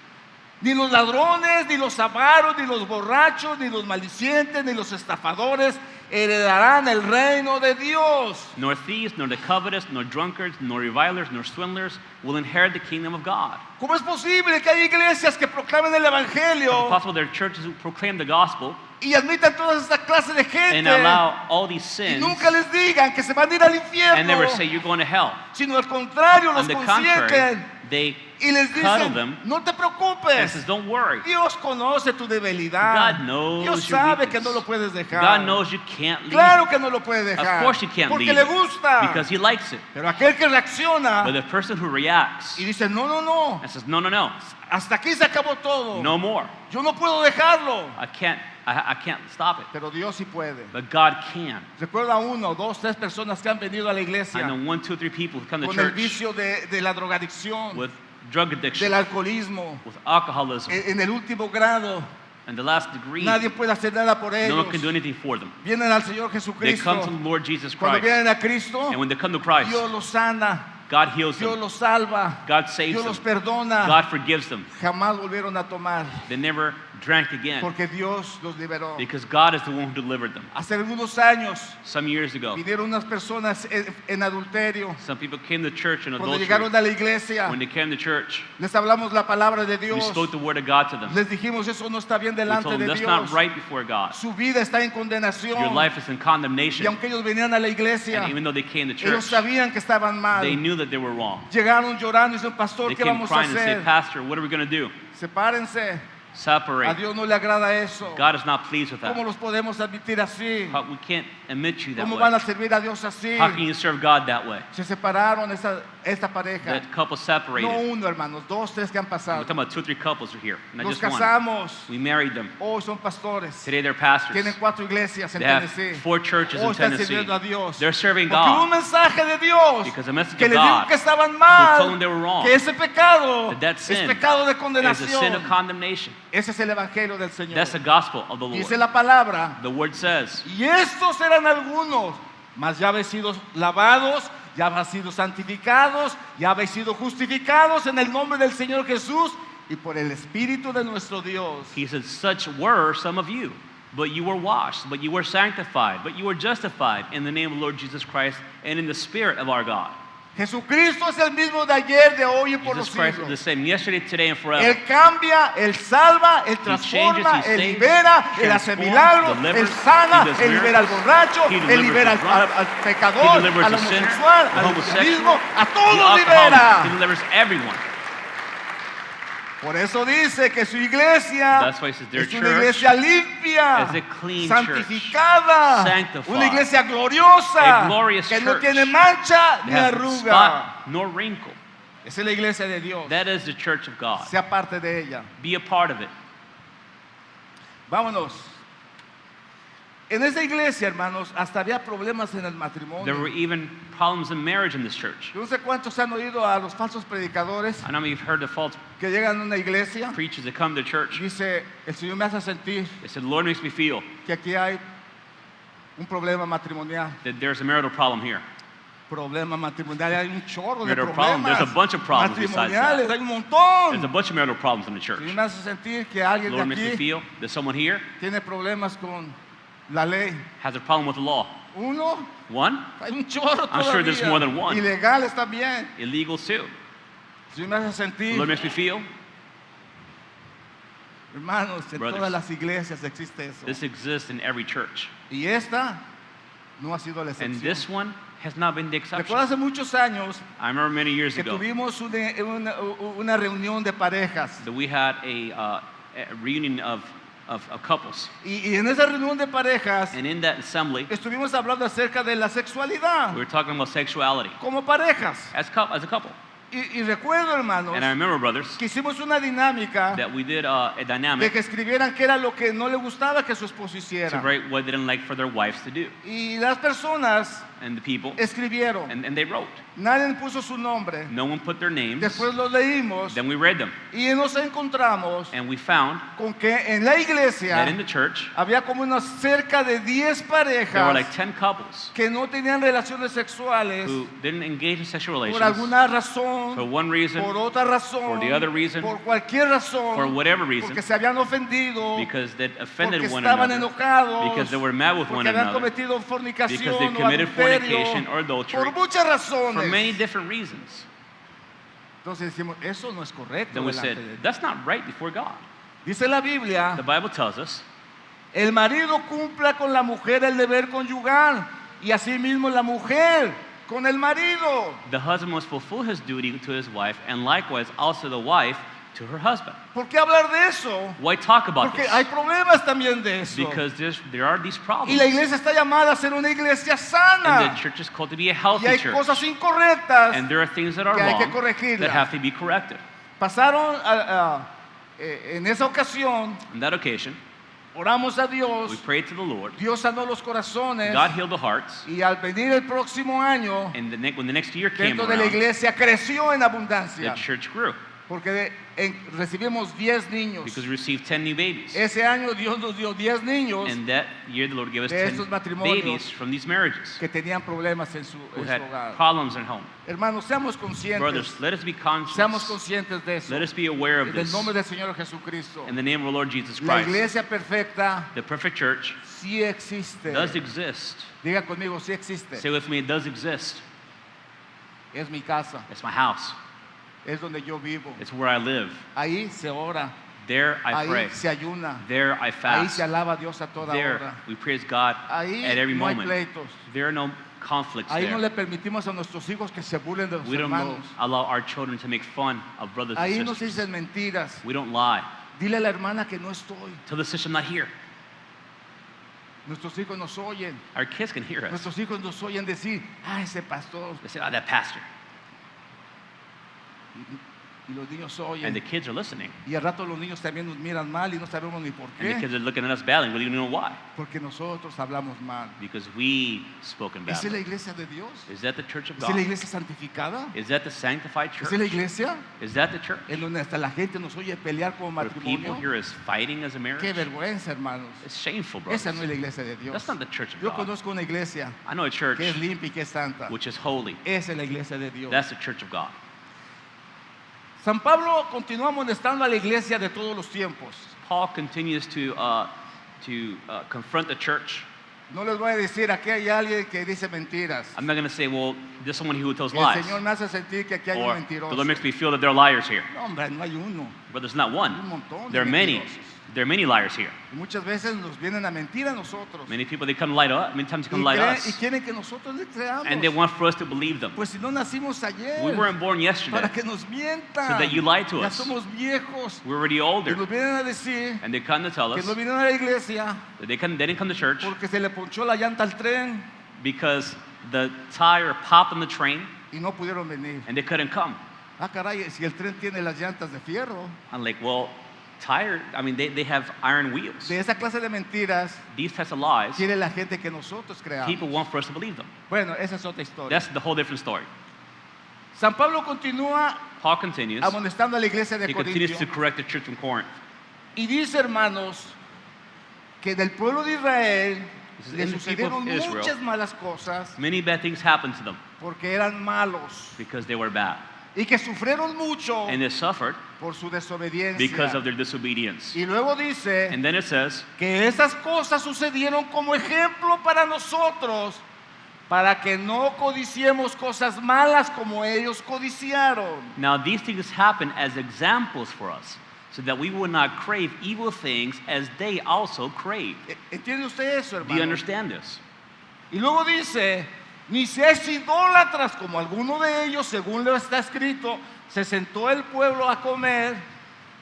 Ni los ladrones, ni los avaros, ni los borrachos, ni los malicientes, ni los estafadores heredarán el reino de Dios. nor thieves, nor the covetous, nor drunkards, nor revilers, nor swindlers will inherit the kingdom of God. ¿Cómo es posible que hay iglesias que proclamen el It's evangelio possible there are churches who proclaim the gospel y admitan toda esta clase de and gente allow all these y sins nunca les digan que se van a ir al and never infierno, say you're going to hell? sino al contrario, los On the contrary, consienten they y les cuddle dicen, them no te and preocupes, says, don't worry. Dios conoce tu debilidad, God knows Dios your sabe que weakness. no lo puedes dejar, God knows you can't leave. claro que no lo puedes Of dejar, course you can't porque leave le it, gusta, because he likes it. pero aquel que reacciona But the person who reacts y dice, no, no, no, and says, no, no, no, hasta aquí se acabó todo, no more. yo no puedo dejarlo, I can't stop it. pero Dios sí puede. But God can. Recuerda uno, dos, tres personas que han venido a la I iglesia know 1, 2, 3 people who come to con el church vicio de la drogadicción, with drug addiction, del alcoholismo, with alcoholism, en el último grado. and the last degree, Nadie puede hacer nada por no ellos. one can do anything for them. Vienen al Señor They Jesucristo. come to the Lord Jesus Cuando Christ. vienen a Cristo, And when they come to Christ, Dios los sana, God heals Dios them. los salva, God saves Dios los them. perdona. God forgives them. Jamás volvieron a tomar They never drank again porque Dios los liberó. because God is the one who delivered them. Hace algunos años Some years ago, vinieron unas personas en adulterio. some people came to church in Cuando adultery. llegaron a la iglesia, When they came to church, les hablamos la palabra de we Dios. spoke the word of God to them. Les dijimos, eso no está bien We delante told them de that's Dios. not right before God. Su vida está en condenación. Your life is in Y condemnation. aunque ellos venían a la iglesia, And even though they came to ellos church, sabían que estaban mal. they knew that they were wrong. Llegaron llorando y dicen, pastor, They ¿qué came vamos a crying and said, hacer? Pastor, what are we going to do? Sepárense. A Separate. Dios no le agrada eso. God is not pleased with that. ¿Cómo los podemos admitir así? We can't admit you that ¿Cómo van a way. servir a Dios así? How can you serve God that way? Se separaron esta pareja. That couple separated. No We're uno, hermanos, dos, tres que han pasado. talking about 2 or 3 couples are here, not Nos just one. casamos. We married them. Hoy son pastores. Today they're pastors. Tienen 4 iglesias en They have Tennessee. 4 churches Hoy in están Tennessee. sirviendo a Dios. They're serving Porque hubo un God mensaje de Dios because the message que of les dijo God que estaban who mal, told them they were wrong. que ese pecado That es sin pecado de is a sin of condenación. condemnation. Ese es el evangelio del Señor. That's the gospel of the Dice Lord. la palabra, The word says, y estos eran algunos Mas ya habéis sido lavados, ya habéis sido santificados, ya habéis sido justificados en el nombre del Señor Jesús y por el Espíritu de nuestro Dios. He said, such were some of you, but you were washed, but you were sanctified, but you were justified in the name of the Lord Jesus Christ and in the Spirit of our God. Jesucristo es el mismo de ayer, de hoy y por los Jesus Christ is the siglos. same yesterday, today, and forever. Él cambia, Él salva, Él transforma, changes, he Él saves, libera, Él hace transforms, milagros, delivers, Él sana, he does Él libera al miracles, borracho, he Él delivers libera the drunk, al he pecador, delivers al the sinner, homosexual, the al homosexual, lesbianismo, a the todos alcoholic. He libera. delivers everyone. Por eso dice que su iglesia That's why he says their es una church iglesia limpia, is a clean santificada, church, sanctified, una iglesia gloriosa, a glorious que no church tiene mancha It ni has no arruga. spot nor wrinkle. Esa es la iglesia de Dios. That is the church of God. Sea parte de ella. Be a part of it. Vámonos. En esa iglesia, hermanos, hasta había problemas en el There matrimonio. were even problems in marriage in this church. Yo no sé cuántos han oído a los falsos predicadores I know you've heard the false que llegan a una iglesia preachers that come to church. y dice, el Señor me hace sentir They said, the Lord makes me feel que aquí hay un problema matrimonial. that there's a marital problem here. Problema matrimonial, hay un chorro de Marital problem, problemas there's a bunch of problems besides matrimoniales, that. hay un montón. There's a bunch of marital problems in the church. El Señor The me hace sentir que alguien de Lord makes me aquí feel that someone here tiene problemas con la ley. has a problem with the law. Uno, One, hay un chorro I'm sure there's todavía. more than one. Ilegales también. illegal too. El Señor me hace The sentir, Lord makes me feel hermanos, en Brothers, todas las iglesias existe eso. this exists in every church. Y esta no ha sido la And excepción. this one has not been the exception. Recuerdo hace muchos años I remember many years que ago tuvimos una reunión de parejas. that we had a reunion of couples. Y en esa reunión de parejas And in that assembly, estuvimos hablando acerca de la sexualidad we were talking about sexuality como parejas. as a couple. Y recuerdo, hermanos, And I remember, brothers, que hicimos una dinámica that we did a de dynamic que escribieran qué era lo que no le gustaba que su esposo to hiciera. write what they didn't like for their wives to do. Y las personas And the people, escribieron. and they wrote. Nadie puso su nombre. No one put their names. Después los leímos Then we read them. y nos encontramos And we found con que en la that iglesia in the church, había como unas cerca de 10 there were like parejas 10 couples que no tenían relaciones sexuales who didn't engage in sexual por relations alguna razón, for one reason, por otra razón, for the other reason, por cualquier razón, for whatever reason, porque se habían ofendido, because they offended porque one estaban another, enojados, because they were mad with one porque habían another, cometido fornicación because they o committed fornication adulterio, or adultery, por muchas for many razones. different reasons. Entonces decimos, eso no es correcto. Then we delante said, de Dios. that's not right before God. Dice la Biblia, The Bible tells us el marido cumpla con la mujer el deber conyugal y asimismo la mujer con el marido. the husband must fulfill his duty to his wife, and likewise also the wife to her husband. ¿Por qué hablar de eso? Why talk about Porque this? hay problemas también de eso. Because there are these Y problems. la iglesia está llamada a ser una iglesia And the sana. church is called to be a Y healthy hay church. cosas incorrectas. And there are things that are que hay que wrong corregirlas. that have to be corrected. Pasaron en esa ocasión, On that occasion, oramos a Dios. we prayed to the Lord. Dios sanó los corazones. God healed the hearts. Y al venir el próximo año, And when the next year came dentro de la around, iglesia creció en the abundancia. church grew Porque recibimos 10 niños. because we received 10 new babies. Ese año Dios nos dio 10 niños And that year, the Lord gave us de 10 estos matrimonios babies from these marriages que tenían problemas en su who had hogar. problems at home. Hermanos, seamos conscientes. Brothers, let us be conscious. Seamos conscientes de eso. Let us be aware of En el this. nombre del Señor Jesucristo. In the name of our Lord Jesus La Christ, iglesia perfecta the perfect church sí existe. does exist. Diga conmigo, sí existe. Say with me, it does exist. Es mi casa. It's my house. Es donde yo vivo. It's where I live. Ahí se ora. There I pray. Ahí se ayuna. There I Ahí fast. se alaba a Dios a toda There hora. we praise God Ahí at every no hay moment. pleitos. There are no conflicts Ahí no there. le permitimos a nuestros hijos que se burlen de los We don't hermanos. allow our children to make fun of brothers Ahí and no se sisters. dicen mentiras. We don't lie. Dile a la hermana que no estoy. Tell the sister I'm not here. Nuestros hijos nos oyen. Our kids can hear us. Nuestros hijos nos oyen decir, ese pastor. They say, oh, that pastor. Y los niños and the oyen. kids are listening. Y al rato los niños también nos miran mal y no sabemos ni por And the qué. kids are looking at us badly. We don't even know why. Porque nosotros hablamos mal. Because we spoken ¿Esa es la badly. iglesia de Dios? Is that the church of ¿Esa es la God? iglesia santificada? Is that the sanctified ¿Esa es la church? iglesia Is that the church? en donde hasta la gente nos oye pelear como Where people matrimonio? hear us fighting as a Qué marriage? vergüenza, hermanos. It's shameful, brothers. Esa no es la iglesia de Dios. That's not the church of Yo God. conozco una iglesia I know a church que es limpia y que es santa. which is holy. Esa es la iglesia de Dios. That's the church of God. San Pablo continúa amonestando a la iglesia de todos los tiempos. Paul continues to confront the church. No les voy a decir, aquí hay alguien que dice mentiras. I'm not going to say, well, there's someone who tells El lies. Señor me hace sentir que aquí hay Or un the mentiroso. Lord makes me feel that there are liars here. No, hombre, no hay uno. But there's not one. Un montón de There are many. mentirosos. There are many liars here. Y muchas veces nos vienen a mentir a nosotros. Many people, they come lie to us. Many times they come Y, lie to y us. quieren que nosotros le creamos. And they want for us to believe them. Pues si no nacimos ayer, We weren't born yesterday. para que nos mientan. So that you lie to Ya us. somos viejos. We're already Y older. nos vienen a decir And they come to tell que us no vinieron a la iglesia that they didn't come to church porque se le ponchó la llanta al tren because the tire popped on the train y no pudieron venir. and they couldn't come. Ah, caray, si el tren tiene las llantas de fierro. I'm like, well, they have iron wheels. De esa clase de mentiras These types of lies, quiere la gente que nosotros creamos. people want for us to believe them. Bueno, esa es otra historia. That's the whole different story. San Pablo continúa Paul continues. amonestando a la iglesia de He continues Corintio to correct the church in Corinth. y dice, hermanos, que del pueblo de Israel This is le in the people sucedieron of Israel. muchas malas cosas Many bad things happened to them porque eran malos because they were bad. y que sufrieron mucho And they suffered por su desobediencia. because of their disobedience. Y luego dice And then it says, que esas cosas sucedieron como ejemplo para nosotros, para que no codiciemos cosas malas como ellos codiciaron. now these things happen as examples for us, so that we will not crave evil things as they also crave. ¿Entiende usted eso, Do you hermano? understand this? Y luego dice, ni seáis idólatras como alguno de ellos, según lo está escrito, se sentó el pueblo a comer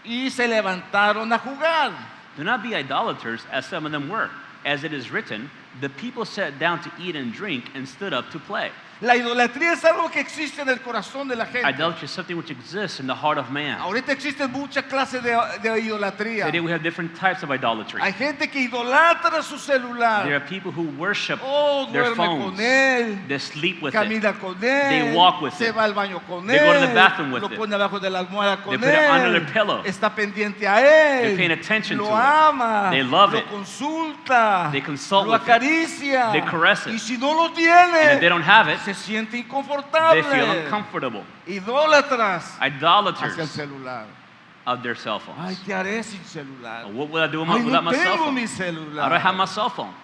y se levantaron a jugar. Do not be idolaters, as some of them were. As it is written, the people sat down to eat and drink and stood up to play. La idolatría es algo que existe en el corazón de la gente. Idolatry is something which exists in the heart of man. Ahorita existen muchas clases de idolatría. Today we have different types of idolatry. Hay gente que idolatra su There celular. are people who worship Oh, their duerme phones. con él, They sleep with it. camina con él, They walk with se it. va al baño con They go to the él, bathroom with lo it. pone abajo de la almohada con They put it under él, their pillow. está pendiente a él, They're paying attention lo to it. ama, They love lo it. consulta, They consult lo with it. acaricia, They caress it. y si no lo And tiene, if they don't have it, se siente they inconfortable. feel uncomfortable. Idólatras hacia el Idolaters celular. of their cell Ay, phones. ¿qué haré sin celular? What would I do Ay, without no my cell tengo phone? mi I celular. don't have my cell phone.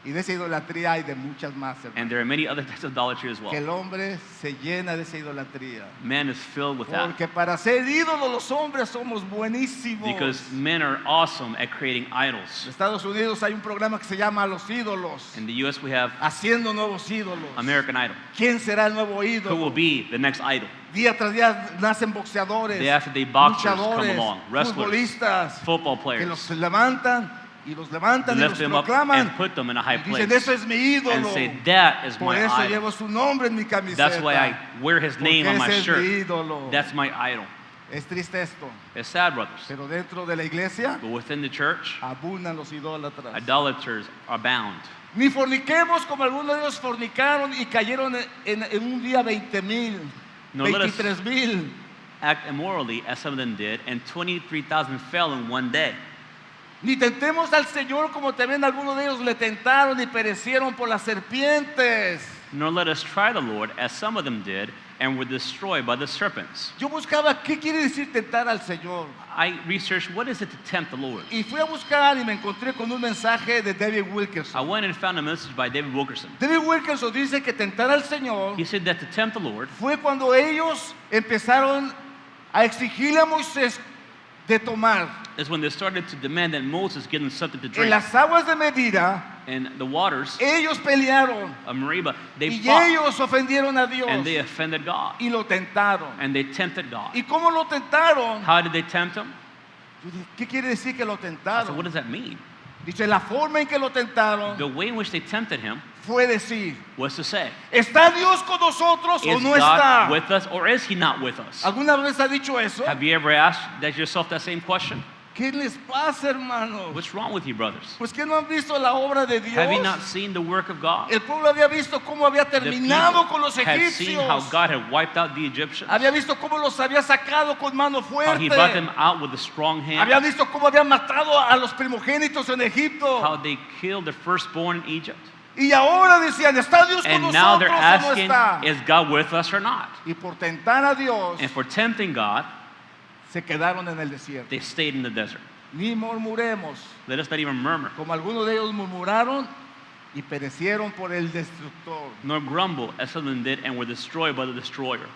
Y de esa idolatría hay de muchas más, hermano. And there are many other types of idolatry as Que well. el hombre se llena de esa idolatría. Man is filled with that. Porque para ser ídolos los hombres somos buenísimos. Because men are awesome at creating En idols. Estados Unidos hay un programa que se llama Los Ídolos. In the U.S. we have Haciendo nuevos ídolos. American Idol. ¿Quién será el nuevo Who will ídolo? be the next idol? Día tras día nacen boxeadores, Day after day, boxers come luchadores, along, wrestlers, futbolistas, Football que players. los levantan y los levantan y Lift los them up proclaman. and put them in a high Y dicen, place. eso es mi ídolo. And say, that is Por my eso idol. llevo su nombre en mi camiseta. That's why I wear his name on Porque my ese es mi shirt. ídolo. That's my idol. Es triste esto. It's sad, brothers. Pero dentro de la iglesia But within the church, abundan los idólatras. idolaters are bound. Ni forniquemos como algunos de ellos fornicaron y cayeron en un día 20,000, No, let us 23,000. act immorally as some of them did, and 23,000 fell in one day. Ni tentemos al Señor como también algunos de ellos le tentaron y perecieron por las serpientes. Nor let us try the Lord as some of them did, and were destroyed by the serpents. Yo buscaba qué quiere decir tentar al Señor. I researched what is it to tempt the Lord. Y fui a buscar y me encontré con un mensaje de David I Wilkerson. went and found a message by David Wilkerson. David Wilkerson dice que tentar al Señor He said that to tempt the Lord fue cuando ellos empezaron a exigirle a Moisés de tomar. is when they started to demand that Moses give them something to En drink. las aguas de Medida, And the waters ellos pelearon of Meribah, they y fought ellos ofendieron a Dios and they offended God. y lo tentaron. And they tempted God. ¿Y cómo lo tentaron? How did they tempt him? Yo dije, ¿qué quiere decir que lo I said, tentaron? what does that mean? Dice, la forma en que lo tentaron The way in which they tempted him fue decir, was to say, ¿está Dios con nosotros o is no God está? with us or is he not with us? ¿Alguna vez ha dicho eso? Have you ever asked yourself that same question? ¿Qué les pasa, hermanos? What's wrong with you, brothers? Pues que no han visto la obra de Dios. Have you not seen the work of God? El pueblo había visto cómo había The terminado people con los had seen how egipcios. God had wiped out the Egyptians, Había visto cómo los había sacado con mano how he brought them fuerte. out with a strong hand, Había visto cómo había matado a los primogénitos en Egipto. how they killed the firstborn in Egypt. Y ahora decían, ¿está Dios con And now they're nosotros o no asking, está? is God with us or not? Y por tentar a Dios, And for tempting God, se quedaron en el desierto. they stayed in the desert. Ni murmuremos, Let us not even murmur, como algunos de ellos murmuraron y perecieron por el destructor. nor grumble as some of them did and were destroyed by the destroyer.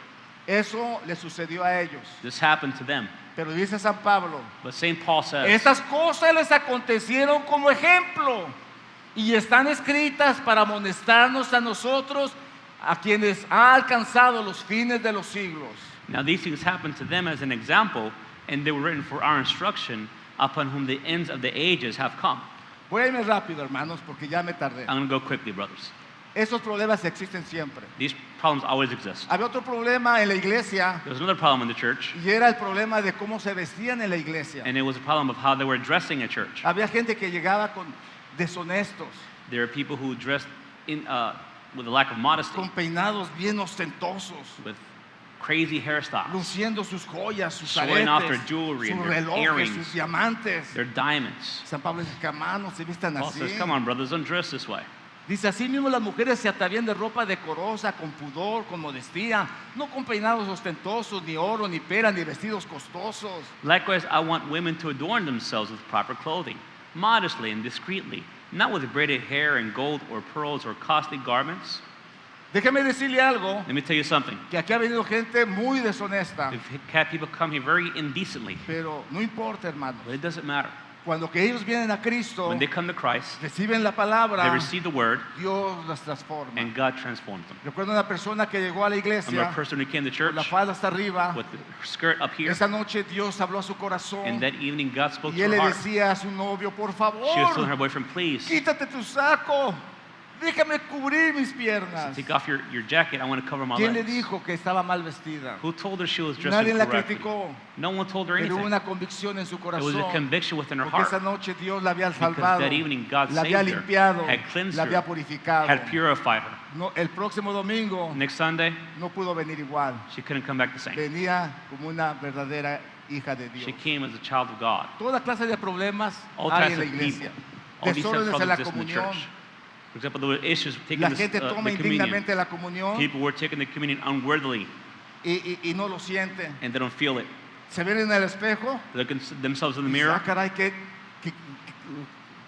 Eso le sucedió a ellos. This happened to them. Pero dice San Pablo, But St. Paul says, estas cosas les acontecieron como ejemplo y están escritas para amonestarnos a nosotros, a quienes ha alcanzado los fines de los siglos. now these things happened to them as an example, and they were written for our instruction, upon whom the ends of the ages have come. Voy a irme rápido, hermanos, porque ya me tardé. I'm going to go quickly, brothers. Esos problemas existen siempre. These problems always exist. Había otro problema en la iglesia There was another problem in the church, y era el problema de cómo se vestían en la iglesia. and it was a problem of how they were dressing at church. Había gente que llegaba con deshonestos, There are people who dressed with a lack of modesty, con peinados bien ostentosos, with crazy hairstyles, luciendo sus joyas, sus showing off their aretes, jewelry sus and their relojes, earrings, sus diamantes. their diamonds. San Pablo dice, que hermanos se vistan Paul así. says, come on, brothers, don't dress this way. Dice, así mismo las mujeres se atavían de ropa decorosa, con pudor, con modestia, no con peinados ostentosos, ni oro, ni pera, ni vestidos costosos. Likewise, I want women to adorn themselves with proper clothing, modestly and discreetly, not with braided hair and gold or pearls or costly garments. Déjeme decirle algo, Let me tell you something. que aquí ha venido gente muy deshonesta, We've had people come here very indecently, pero no importa, hermanos. but it doesn't matter. Cuando que ellos vienen a Cristo, When they come to Christ, reciben la they palabra, receive the word, Dios las transforma. and God transforms them. Recuerdo una persona que llegó a la I remember iglesia a person who came to con church la falda hasta arriba. with the skirt up here, Esa noche Dios habló a su corazón and that evening God spoke y to él her le heart. decía a su novio, por She was telling her favor, boyfriend, please, quítate tu saco, déjame cubrir mis piernas. take off your jacket, I want to cover my ¿Quién le legs. dijo que estaba mal vestida? Who told her she was dressed Nadie la incorrectly? criticó, No one told her pero hubo anything. una convicción en su It was a corazón. conviction within her Porque esa heart. noche Dios la había Because salvado, that evening God la había saved her, limpiado, had cleansed la había her, purificado. had purified her. No, el próximo domingo Next Sunday, no pudo venir igual. she couldn't come back the same. Venía como una verdadera hija de She Dios. came as a child of God. Toda clase de problemas All hay types en la of iglesia. people. All these types of Desórdenes en problems la exist in the comunión. church. For example, there were issues taking La the gente toma communion. indignamente la comunión People were taking the communion unworthily, y no lo sienten. and they don't feel it. Se ven en el espejo They look at themselves in the y dicen, mirror. ah, caray,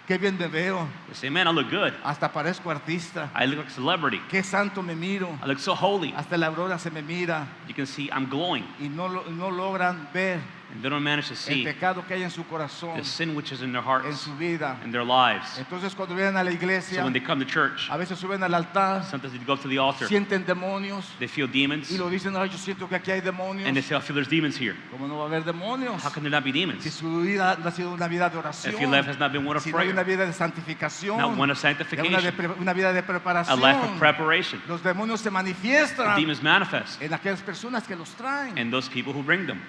qué bien me veo. They say, man, I look good. Hasta parezco artista. I look like a celebrity. Qué santo me miro. I look so holy. Hasta la aurora se me mira You can see I'm glowing. y no logran ver And they don't manage to el see pecado que hay en su corazón, the sin which is in their en hearts su vida. and their lives. Entonces cuando vienen a la So iglesia, when they come to church, a veces suben al altar, sometimes they go up to the altar, sienten demonios they feel demons, y lo dicen, ay, yo siento que aquí hay demonios. and they say, I feel there's demons here. ¿Cómo no va a haber demonios? How can there not be Si demons? su vida no ha sido una vida de oración, If your life has not been one of si no hay prayer, una vida de santificación, not one of de sanctification, una vida de a preparación, life of preparation, los demonios se the manifiestan demons manifest en aquellas personas que los traen. and those people who bring them.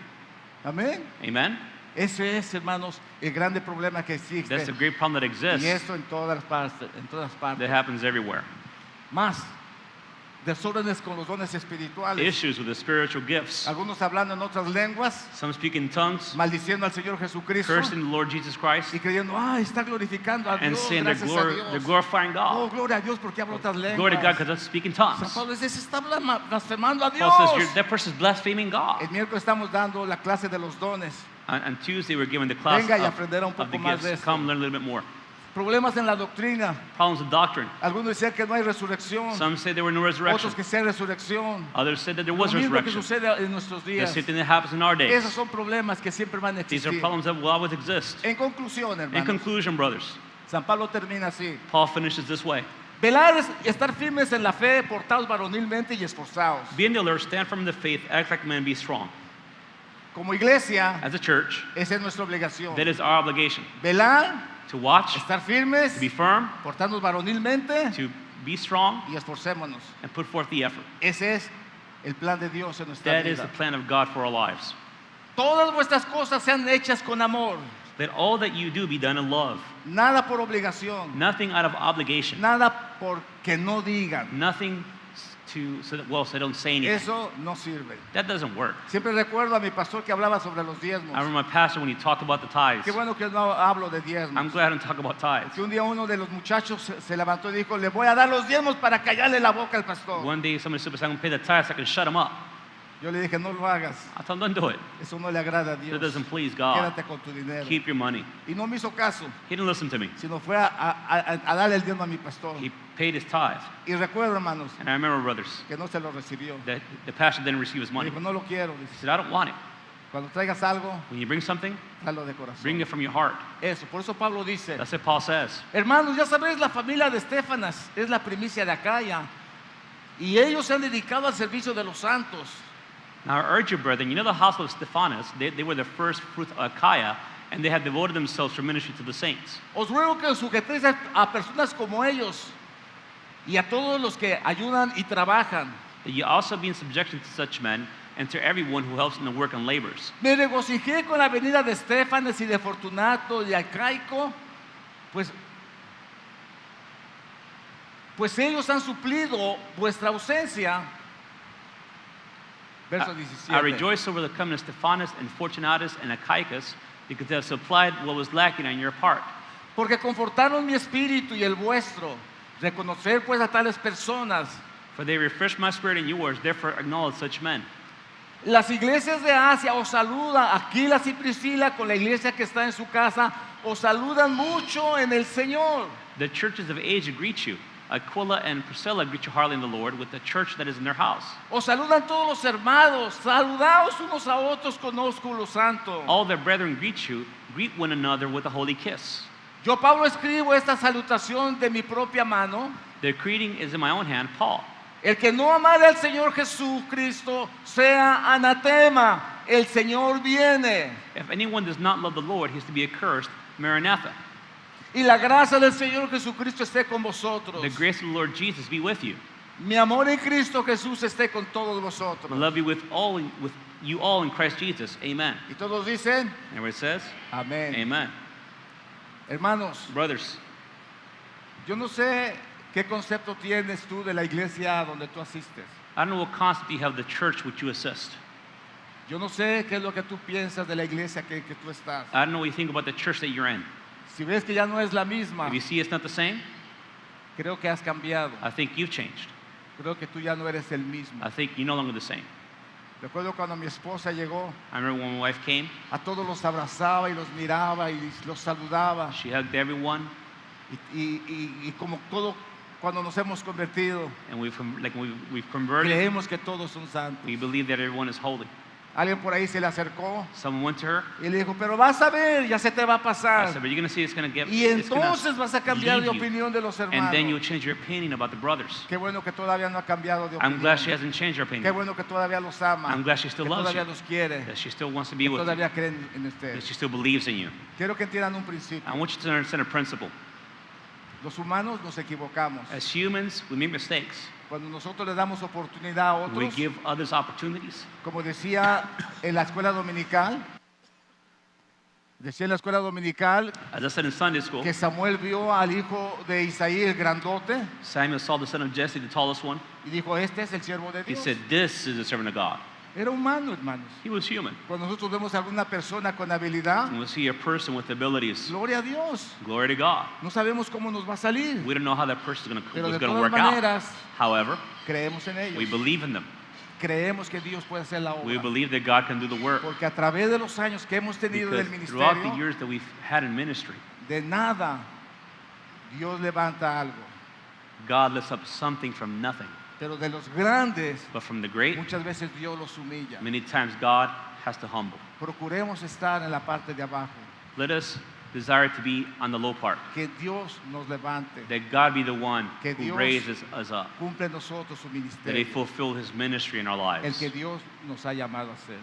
Amén. Amen? Ese es, hermanos, el grande problema que existe. That's a great problem that Y exists esto en todas partes, en todas that partes. happens everywhere. Más desórdenes con los dones espirituales. Issues with the spiritual gifts. Algunos hablando en otras lenguas, Some speak in tongues, maldiciendo al Señor Jesucristo cursing the Lord Jesus Christ, y creyendo, está glorificando a and Dios, saying they're, gracias a they're Dios. glorifying Oh, God. gloria a Dios porque habla otras lenguas. Glory to God because I speak in San tongues. Pablo dice, se está blasfemando a Dios. Paul says that person's blaspheming God. El miércoles estamos dando la clase de los dones. On Tuesday, we're given the class Venga y aprender un of poco the más de gifts. esto. Come learn a little bit more. Problemas en la doctrina. Problems with doctrine. Algunos decían que no hay resurrección. Some say there were no resurrection. Otros que sí hay resurrección. Others said that there Lo was mismo que resurrection. sucede en nuestros The días. same thing that happens in our days. Esos son problemas que siempre van a These are existir. problems that will always exist. En conclusión, In hermanos, conclusion, brothers, San Pablo termina así. Paul finishes this way. Velar es estar firmes en la fe, portados varonilmente y esforzados. Be in the alert, stand firm in the faith, act like men, be strong. como iglesia, as a church, esa es nuestra obligación. that is our obligation. Velar, To watch, estar firmes, to be firm, portarnos varonilmente to be strong, y esforcémonos. and put forth the effort. Ese es el plan de Dios en nuestra That is the vida. plan of God for our lives. Todas vuestras cosas sean hechas con amor, Let all that you do be done in love. nada por obligación, Nothing out of obligation. nada porque no digan. Nothing so they don't say anything. Eso no sirve. That doesn't work. Siempre recuerdo a mi pastor que hablaba sobre los diezmos. I remember my pastor when he talked about the tithes. Qué bueno que no hablo de I'm diezmos. glad I don't talk about tithes. Que un día uno de los muchachos se levantó y dijo, le voy a dar los diezmos para callarle la boca al pastor. One day somebody said, I'm going to pay the tithes so I can shut him up. Yo le dije, no lo hagas. I told him, don't do it. Eso no le agrada a That Dios. doesn't please God. Quédate con tu dinero. Keep your money. Y no me hizo caso, He didn't listen to me. sino fue a darle el diezmo a mi pastor. He paid his tithe. Y recuerdo, hermanos, And I remember, brothers, que no se lo recibió. that the pastor didn't receive his money. Dijo, no lo quiero. He Dice, said, I don't want it. cuando traigas algo, When you bring something, tráelo de corazón. bring it from your heart. Eso, por eso Pablo dice, That's what Paul says. hermanos, ya sabéis, la familia de Estefanas es la primicia de Acaya. Y ellos se han dedicado al servicio de los santos. Now I urge you, brethren, you know the household of Stephanas, they were the first fruit of Achaia, and they had devoted themselves for ministry to the saints. Os ruego que os sujetéis a personas como ellos y a todos los que ayudan y trabajan. That you also be in subjection to such men, and to everyone who helps in the work and labors. Me regocijé con la venida de Estefanas y de Fortunato y de Acaico, pues ellos han suplido vuestra ausencia. Verso I 17. rejoice over the coming of Stephanas and Fortunatus and Achaicus, because they have supplied what was lacking on your part. Porque confortaron mi espíritu y el vuestro. Reconocer pues a tales personas. For they refreshed my spirit and yours, therefore acknowledge such men. Las iglesias de Asia os saludan, Aquilas y Priscila con la iglesia que está en su casa, os saludan mucho en el Señor. The churches of Asia greet you. Aquila and Priscilla greet you heartily in the Lord with the church that is in their house. Os saludan todos los hermanos, saludaos unos a otros con ósculo santo. All their brethren greet you, greet one another with a holy kiss. Yo, Pablo, escribo esta salutación de mi propia mano. The greeting is in my own hand, Paul. El que no amare al Señor Jesucristo sea anatema. El Señor viene. If anyone does not love the Lord, he is to be accursed. Maranatha. Y la gracia del Señor Jesucristo esté con vosotros. The grace of the Lord Jesus be with you. Mi amor en Cristo Jesús esté con todos I vosotros. love you with you all in Christ Jesus. Amen. Y todos dicen, And where it says, amén. Amen. Hermanos, Brothers, yo no sé qué concepto tienes tú de la iglesia donde tú asistes. I don't know what concept you have of the church which you assist. Yo no sé qué es lo que tú piensas de la iglesia que tú estás. I don't know what you think about the church that you're in. Si ves que ya no es la misma, If you see it's not the same, creo que has cambiado. I think you've changed. Creo que tú ya no eres el mismo. I think you're no longer the same. Recuerdo cuando mi esposa llegó, I remember when my wife came, a todos los abrazaba y los miraba y los saludaba. she hugged everyone, Y como todo, cuando nos hemos convertido, and we've converted. creemos que todos son santos. We believe that everyone is holy. Alguien por ahí se le acercó Someone went to her. y le dijo, pero vas a ver, ya se te va a I pasar. said, but you're going to see it's going to get. Y It's gonna entonces vas a cambiar de leave you, opinión de los and then you'll hermanos. change your opinion about the brothers. Qué bueno que todavía no ha cambiado de I'm glad she opinión. hasn't changed her Qué opinion. bueno que todavía los ama. I'm glad she Que still loves todavía you. los quiere. That she still wants to Que be with you. todavía creen en That ustedes. she still believes in you. Quiero que entiendan un principio. I want you to understand a principle. Los humanos nos equivocamos. As humans, we make mistakes. Cuando nosotros le damos oportunidad a We otros, give others opportunities. como decía en la escuela dominical, As I said in Sunday school, que Samuel vio al hijo de Isaí, el grandote, Samuel saw the son of Jesse, the tallest one. y dijo, este es el siervo de He Dios. said, "This is the servant of God." Era humano, hermanos. He was human. Cuando nosotros vemos a alguna persona con habilidad, When we see a person with abilities, gloria a Dios. glory to God. No sabemos cómo nos va a salir, We don't know how that person is pero de going to todas work out. maneras However, creemos en we ellos. believe in them. Creemos que Dios puede hacer la We obra. believe that God can do the work. Porque a través de los años que hemos tenido Because del throughout the ministerio, years that we've had in ministry, de nada Dios levanta algo. God lifts up something from nothing. Pero de los grandes, But from the great, muchas veces Dios los humilla. many times God has to humble. Procuremos estar en la parte de abajo. Let us desire to be on the low part. Que Dios nos levante. That God be the one Que who Dios raises us up. Cumple en nosotros su That He ministerio. fulfill His ministry in our El lives. que Dios nos ha llamado a hacer.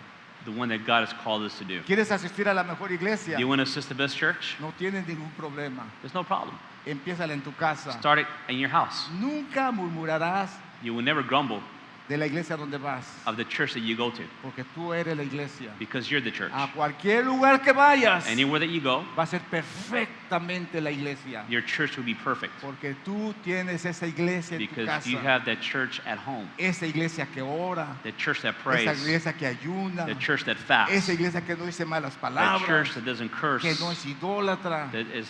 the one that God has called us to do. ¿Quieres asistir a la mejor iglesia? Do you want to assist the best church? No tienes ningún problema. There's no problem. Empiézala en tu casa. Start it in your house. Nunca murmurarás You will never grumble de la iglesia donde vas, of the church that you go to porque tú eres la iglesia. because you're the church. A cualquier lugar que vayas, Anywhere that you go, va a ser perfectamente la iglesia, your church will be perfect porque tú tienes esa iglesia en tu because you casa, have that church at home, esa iglesia que ora, the church that esa prays, iglesia que ayuna, the church that fasts, esa iglesia que no dice malas the palabras, church that doesn't curse, que no es idólatra, that is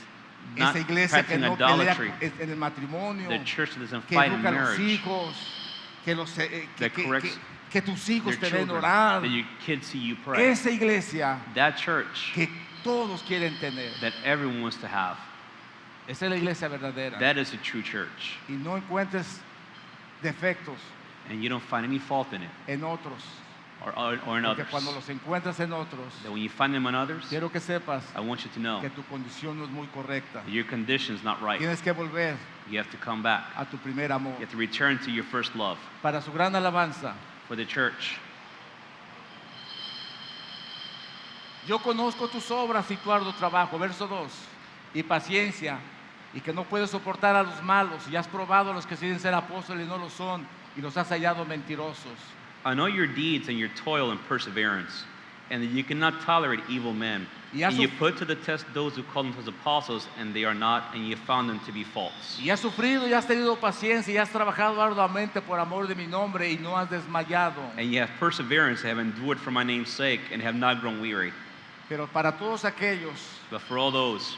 not esa iglesia que practicing no pelea idolatry, en el matrimonio, the church that doesn't que fight in educa a los marriage, hijos, que, that corrects que tus hijos their te ven children, orar. that your kids see you pray. Esa iglesia That church que todos quieren tener. that everyone wants to have. Esa es la iglesia verdadera. That is a true church. Y no encuentres defectos And you don't find any fault in it en otros. or in Porque others. cuando los encuentras en otros, That when you find them in others, quiero que sepas I want you to know que tu condición no es muy correcta. that your condition is not right. Tienes que volver You have to come back. a tu primer amor. You have to return to your first love Para su gran alabanza, for the church. yo conozco tus obras y tu arduo trabajo, verso 2, y paciencia, y que no puedes soportar a los malos, y has probado a los que se dicen ser apóstoles y no lo son, y los has hallado mentirosos. I know your deeds and your toil and perseverance, and that you cannot tolerate evil men. Y And has you suf- put to the test those who call themselves apostles, and they are not, and you found them to be false. Y has sufrido y has tenido paciencia y has trabajado arduamente por amor de mi nombre y no has desmayado. And you have perseverance, have endured for my name's sake, and have not grown weary. Pero para todos aquellos But for all those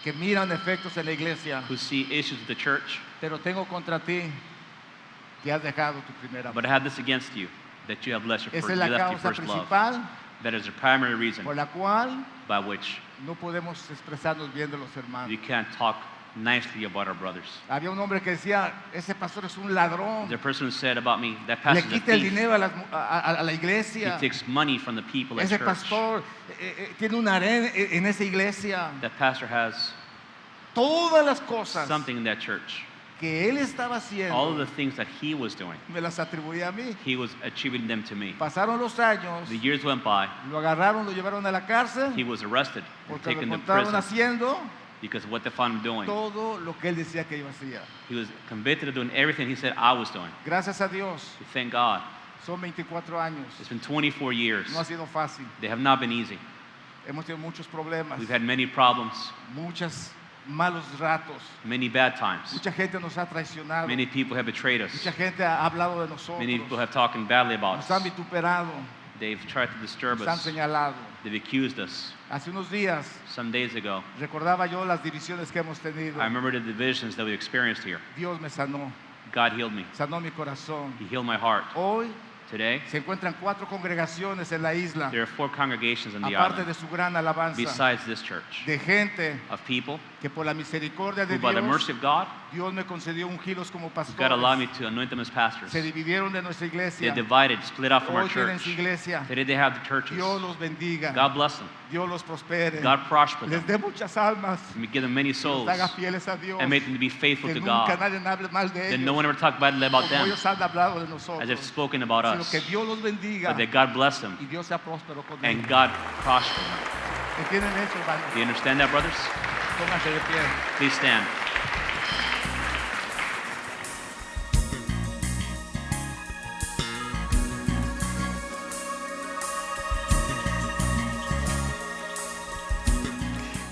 que miran defectos en la iglesia, who see issues with the church, pero tengo contra ti que has dejado tu primer amor. but I have this against you, that you have left your, Esa first, es la you left your causa first love. principal That is the primary reason por la cual by which no podemos expresarnos bien de los hermanos. we can't talk nicely about our brothers. Había un hombre que decía, ese pastor es un ladrón, The person who said about me, that le pastor is a quita el thief. dinero a la He iglesia. takes money from the people at Ese church. pastor tiene un harén en esa iglesia. That pastor has Todas las cosas something in that church. que él estaba All of haciendo the things that he was doing, me las atribuía a mí. he was attributing them to me. Pasaron los años, The years went by. lo agarraron, lo llevaron a la cárcel He was arrested and porque lo taken to encontraron prison haciendo because of what they found him doing. todo lo que él decía que iba a hacer. He was convicted of doing everything he said I was doing. Gracias a Dios, We thank God. son 24 años. It's been 24 years. No ha sido fácil. They have not been easy. Hemos tenido muchos problemas, We've had many problems, muchos malos ratos. many bad times. Mucha gente nos ha traicionado. Many people have betrayed us. Mucha gente ha hablado de nosotros. Many people have talked badly about Nos han us. vituperado, They've tried to disturb nos han us. señalado. They've accused us. Hace unos días Some days ago, recordaba yo las divisiones que hemos tenido. I remember the divisions that we experienced here. Dios me sanó, God healed me. sanó mi corazón. He healed my heart. Hoy Today, se encuentran 4 congregaciones en la isla, there are 4 congregations in the aparte island de su gran alabanza, besides this church de gente of people que por la misericordia de who, by the Dios, mercy of God, Dios me concedió ungilos como God allowed me pastores. to anoint them as pastors. Se dividieron de nuestra They iglesia. divided, split out from our Hoy tienen church. su iglesia. Today they have the churches. Dios los bendiga. God bless them. Dios los prospere. God prosper Les them. dé muchas almas. And give them many Los souls haga fieles a Dios. and make them to be faithful Que to nunca God. nadie hable mal de Then no ellos. one ever talk badly about Como them ellos han hablado de as nosotros. if spoken about Sino us. que Dios los bendiga But that God bless them y Dios sea próspero con and ellos. God prosper them. ¿Entienden eso, hermanos? Do you understand that, brothers? Pónganse de pie. Please stand.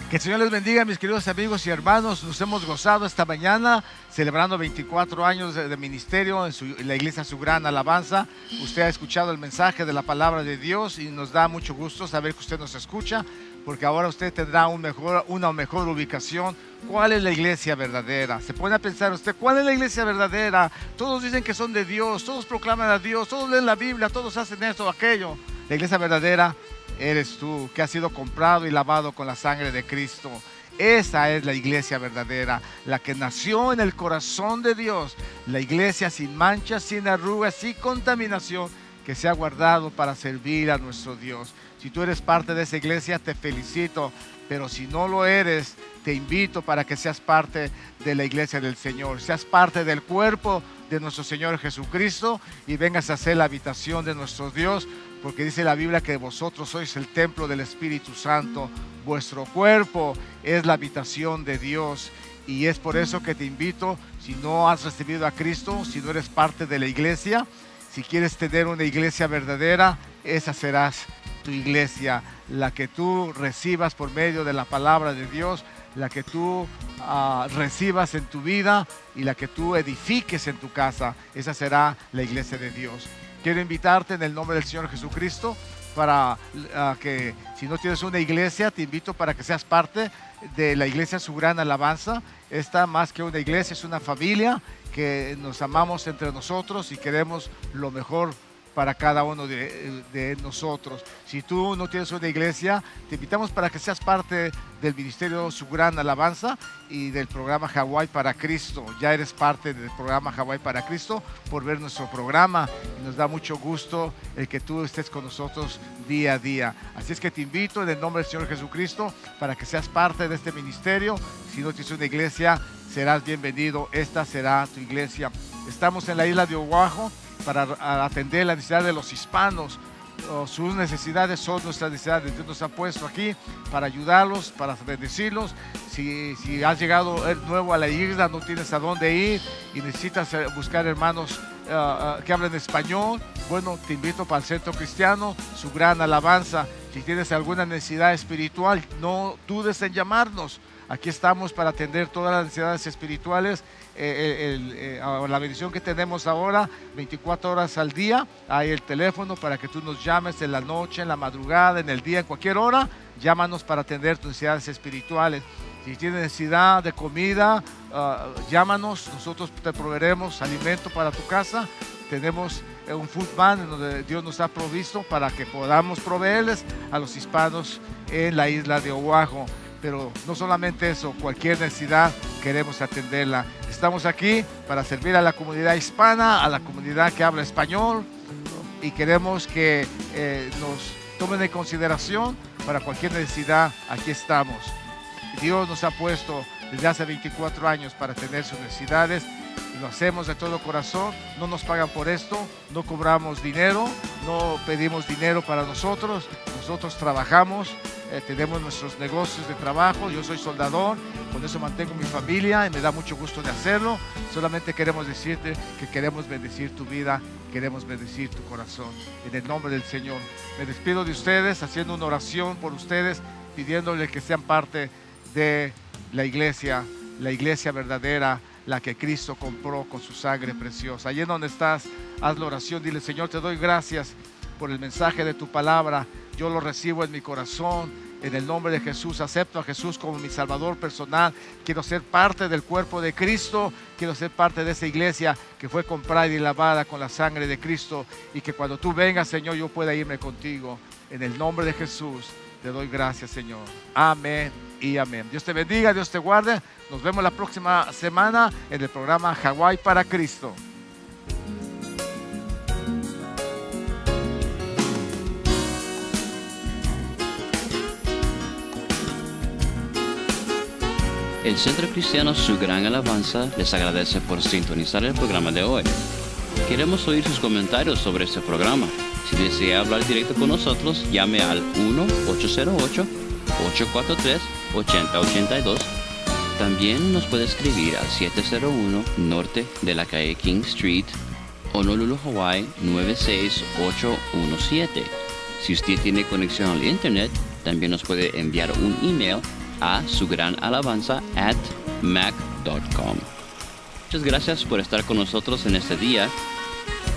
Que el Señor les bendiga, mis queridos amigos y hermanos. Nos hemos gozado esta mañana celebrando 24 años de ministerio en la iglesia Su Gran Alabanza. Usted ha escuchado el mensaje de la palabra de Dios y nos da mucho gusto saber que usted nos escucha, porque ahora usted tendrá una mejor ubicación. ¿Cuál es la iglesia verdadera? Se pone a pensar usted, ¿cuál es la iglesia verdadera? Todos dicen que son de Dios, todos proclaman a Dios, todos leen la Biblia, todos hacen esto o aquello. La iglesia verdadera eres tú, que has sido comprado y lavado con la sangre de Cristo. Esa es la iglesia verdadera, la que nació en el corazón de Dios, la iglesia sin manchas, sin arrugas, sin contaminación, que se ha guardado para servir a nuestro Dios. Si tú eres parte de esa iglesia, te felicito, pero si no lo eres, te invito para que seas parte de la iglesia del Señor, seas parte del cuerpo de nuestro Señor Jesucristo y vengas a ser la habitación de nuestro Dios, porque dice la Biblia que vosotros sois el templo del Espíritu Santo. Vuestro cuerpo es la habitación de Dios. Y es por eso que te invito, si no has recibido a Cristo, si no eres parte de la iglesia, si quieres tener una iglesia verdadera, esa serás tu iglesia, la que tú recibas por medio de la palabra de Dios, la que tú recibas en tu vida y la que tú edifiques en tu casa. Esa será la iglesia de Dios. Quiero invitarte en el nombre del Señor Jesucristo para que si no tienes una iglesia, te invito para que seas parte de la iglesia Su Gran Alabanza. Esta, más que una iglesia, es una familia que nos amamos entre nosotros y queremos lo mejor para cada uno de nosotros. Si tú no tienes una iglesia, te invitamos para que seas parte del ministerio Su Gran Alabanza y del programa Hawái para Cristo. Ya eres parte del programa Hawái para Cristo por ver nuestro programa y nos da mucho gusto el que tú estés con nosotros día a día. Así es que te invito en el nombre del Señor Jesucristo para que seas parte de este ministerio. Si no tienes una iglesia, serás bienvenido. Esta será tu iglesia. Estamos en la isla de Oahu para atender la necesidad de los hispanos. Sus necesidades son nuestras necesidades. Dios nos ha puesto aquí para ayudarlos, para bendecirlos. Si has llegado nuevo a la isla, no tienes a dónde ir y necesitas buscar hermanos que hablen español, bueno, te invito para el Centro Cristiano Su Gran Alabanza. Si tienes alguna necesidad espiritual, no dudes en llamarnos. Aquí estamos para atender todas las necesidades espirituales. La bendición que tenemos ahora, 24 horas al día, hay el teléfono para que tú nos llames en la noche, en la madrugada, en el día, en cualquier hora. Llámanos para atender tus necesidades espirituales. Si tienes necesidad de comida, llámanos, nosotros te proveeremos alimento para tu casa. Tenemos un food bank en donde Dios nos ha provisto para que podamos proveerles a los hispanos en la isla de Oahu. Pero no solamente eso, cualquier necesidad queremos atenderla. Estamos aquí para servir a la comunidad hispana, a la comunidad que habla español, y queremos que nos tomen en consideración para cualquier necesidad. Aquí estamos. Dios nos ha puesto desde hace 24 años para atender sus necesidades y lo hacemos de todo corazón. No nos pagan por esto, no cobramos dinero, no pedimos dinero para nosotros. Nosotros trabajamos. Tenemos nuestros negocios de trabajo. Yo soy soldador, con eso mantengo mi familia y me da mucho gusto de hacerlo. Solamente queremos decirte que queremos bendecir tu vida, queremos bendecir tu corazón. En el nombre del Señor, me despido de ustedes haciendo una oración por ustedes, pidiéndoles que sean parte de la iglesia verdadera, la que Cristo compró con su sangre preciosa. Allí en donde estás, haz la oración, dile: Señor, te doy gracias por el mensaje de tu palabra. Yo lo recibo en mi corazón, en el nombre de Jesús. Acepto a Jesús como mi Salvador personal. Quiero ser parte del cuerpo de Cristo. Quiero ser parte de esa iglesia que fue comprada y lavada con la sangre de Cristo. Y que cuando tú vengas, Señor, yo pueda irme contigo. En el nombre de Jesús, te doy gracias, Señor. Amén y amén. Dios te bendiga, Dios te guarde. Nos vemos la próxima semana en el programa Hawái para Cristo. El Centro Cristiano Su Gran Alabanza les agradece por sintonizar el programa de hoy. Queremos oír sus comentarios sobre este programa. Si desea hablar directo con nosotros, llame al 1-808-843-8082. También nos puede escribir al 701 Norte de la calle King Street, Honolulu, Hawaii 96817. Si usted tiene conexión al internet, también nos puede enviar un email a sugranalabanza@mac.com. Muchas gracias por estar con nosotros en este día.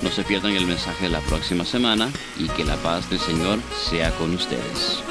No se pierdan el mensaje de la próxima semana y que la paz del Señor sea con ustedes.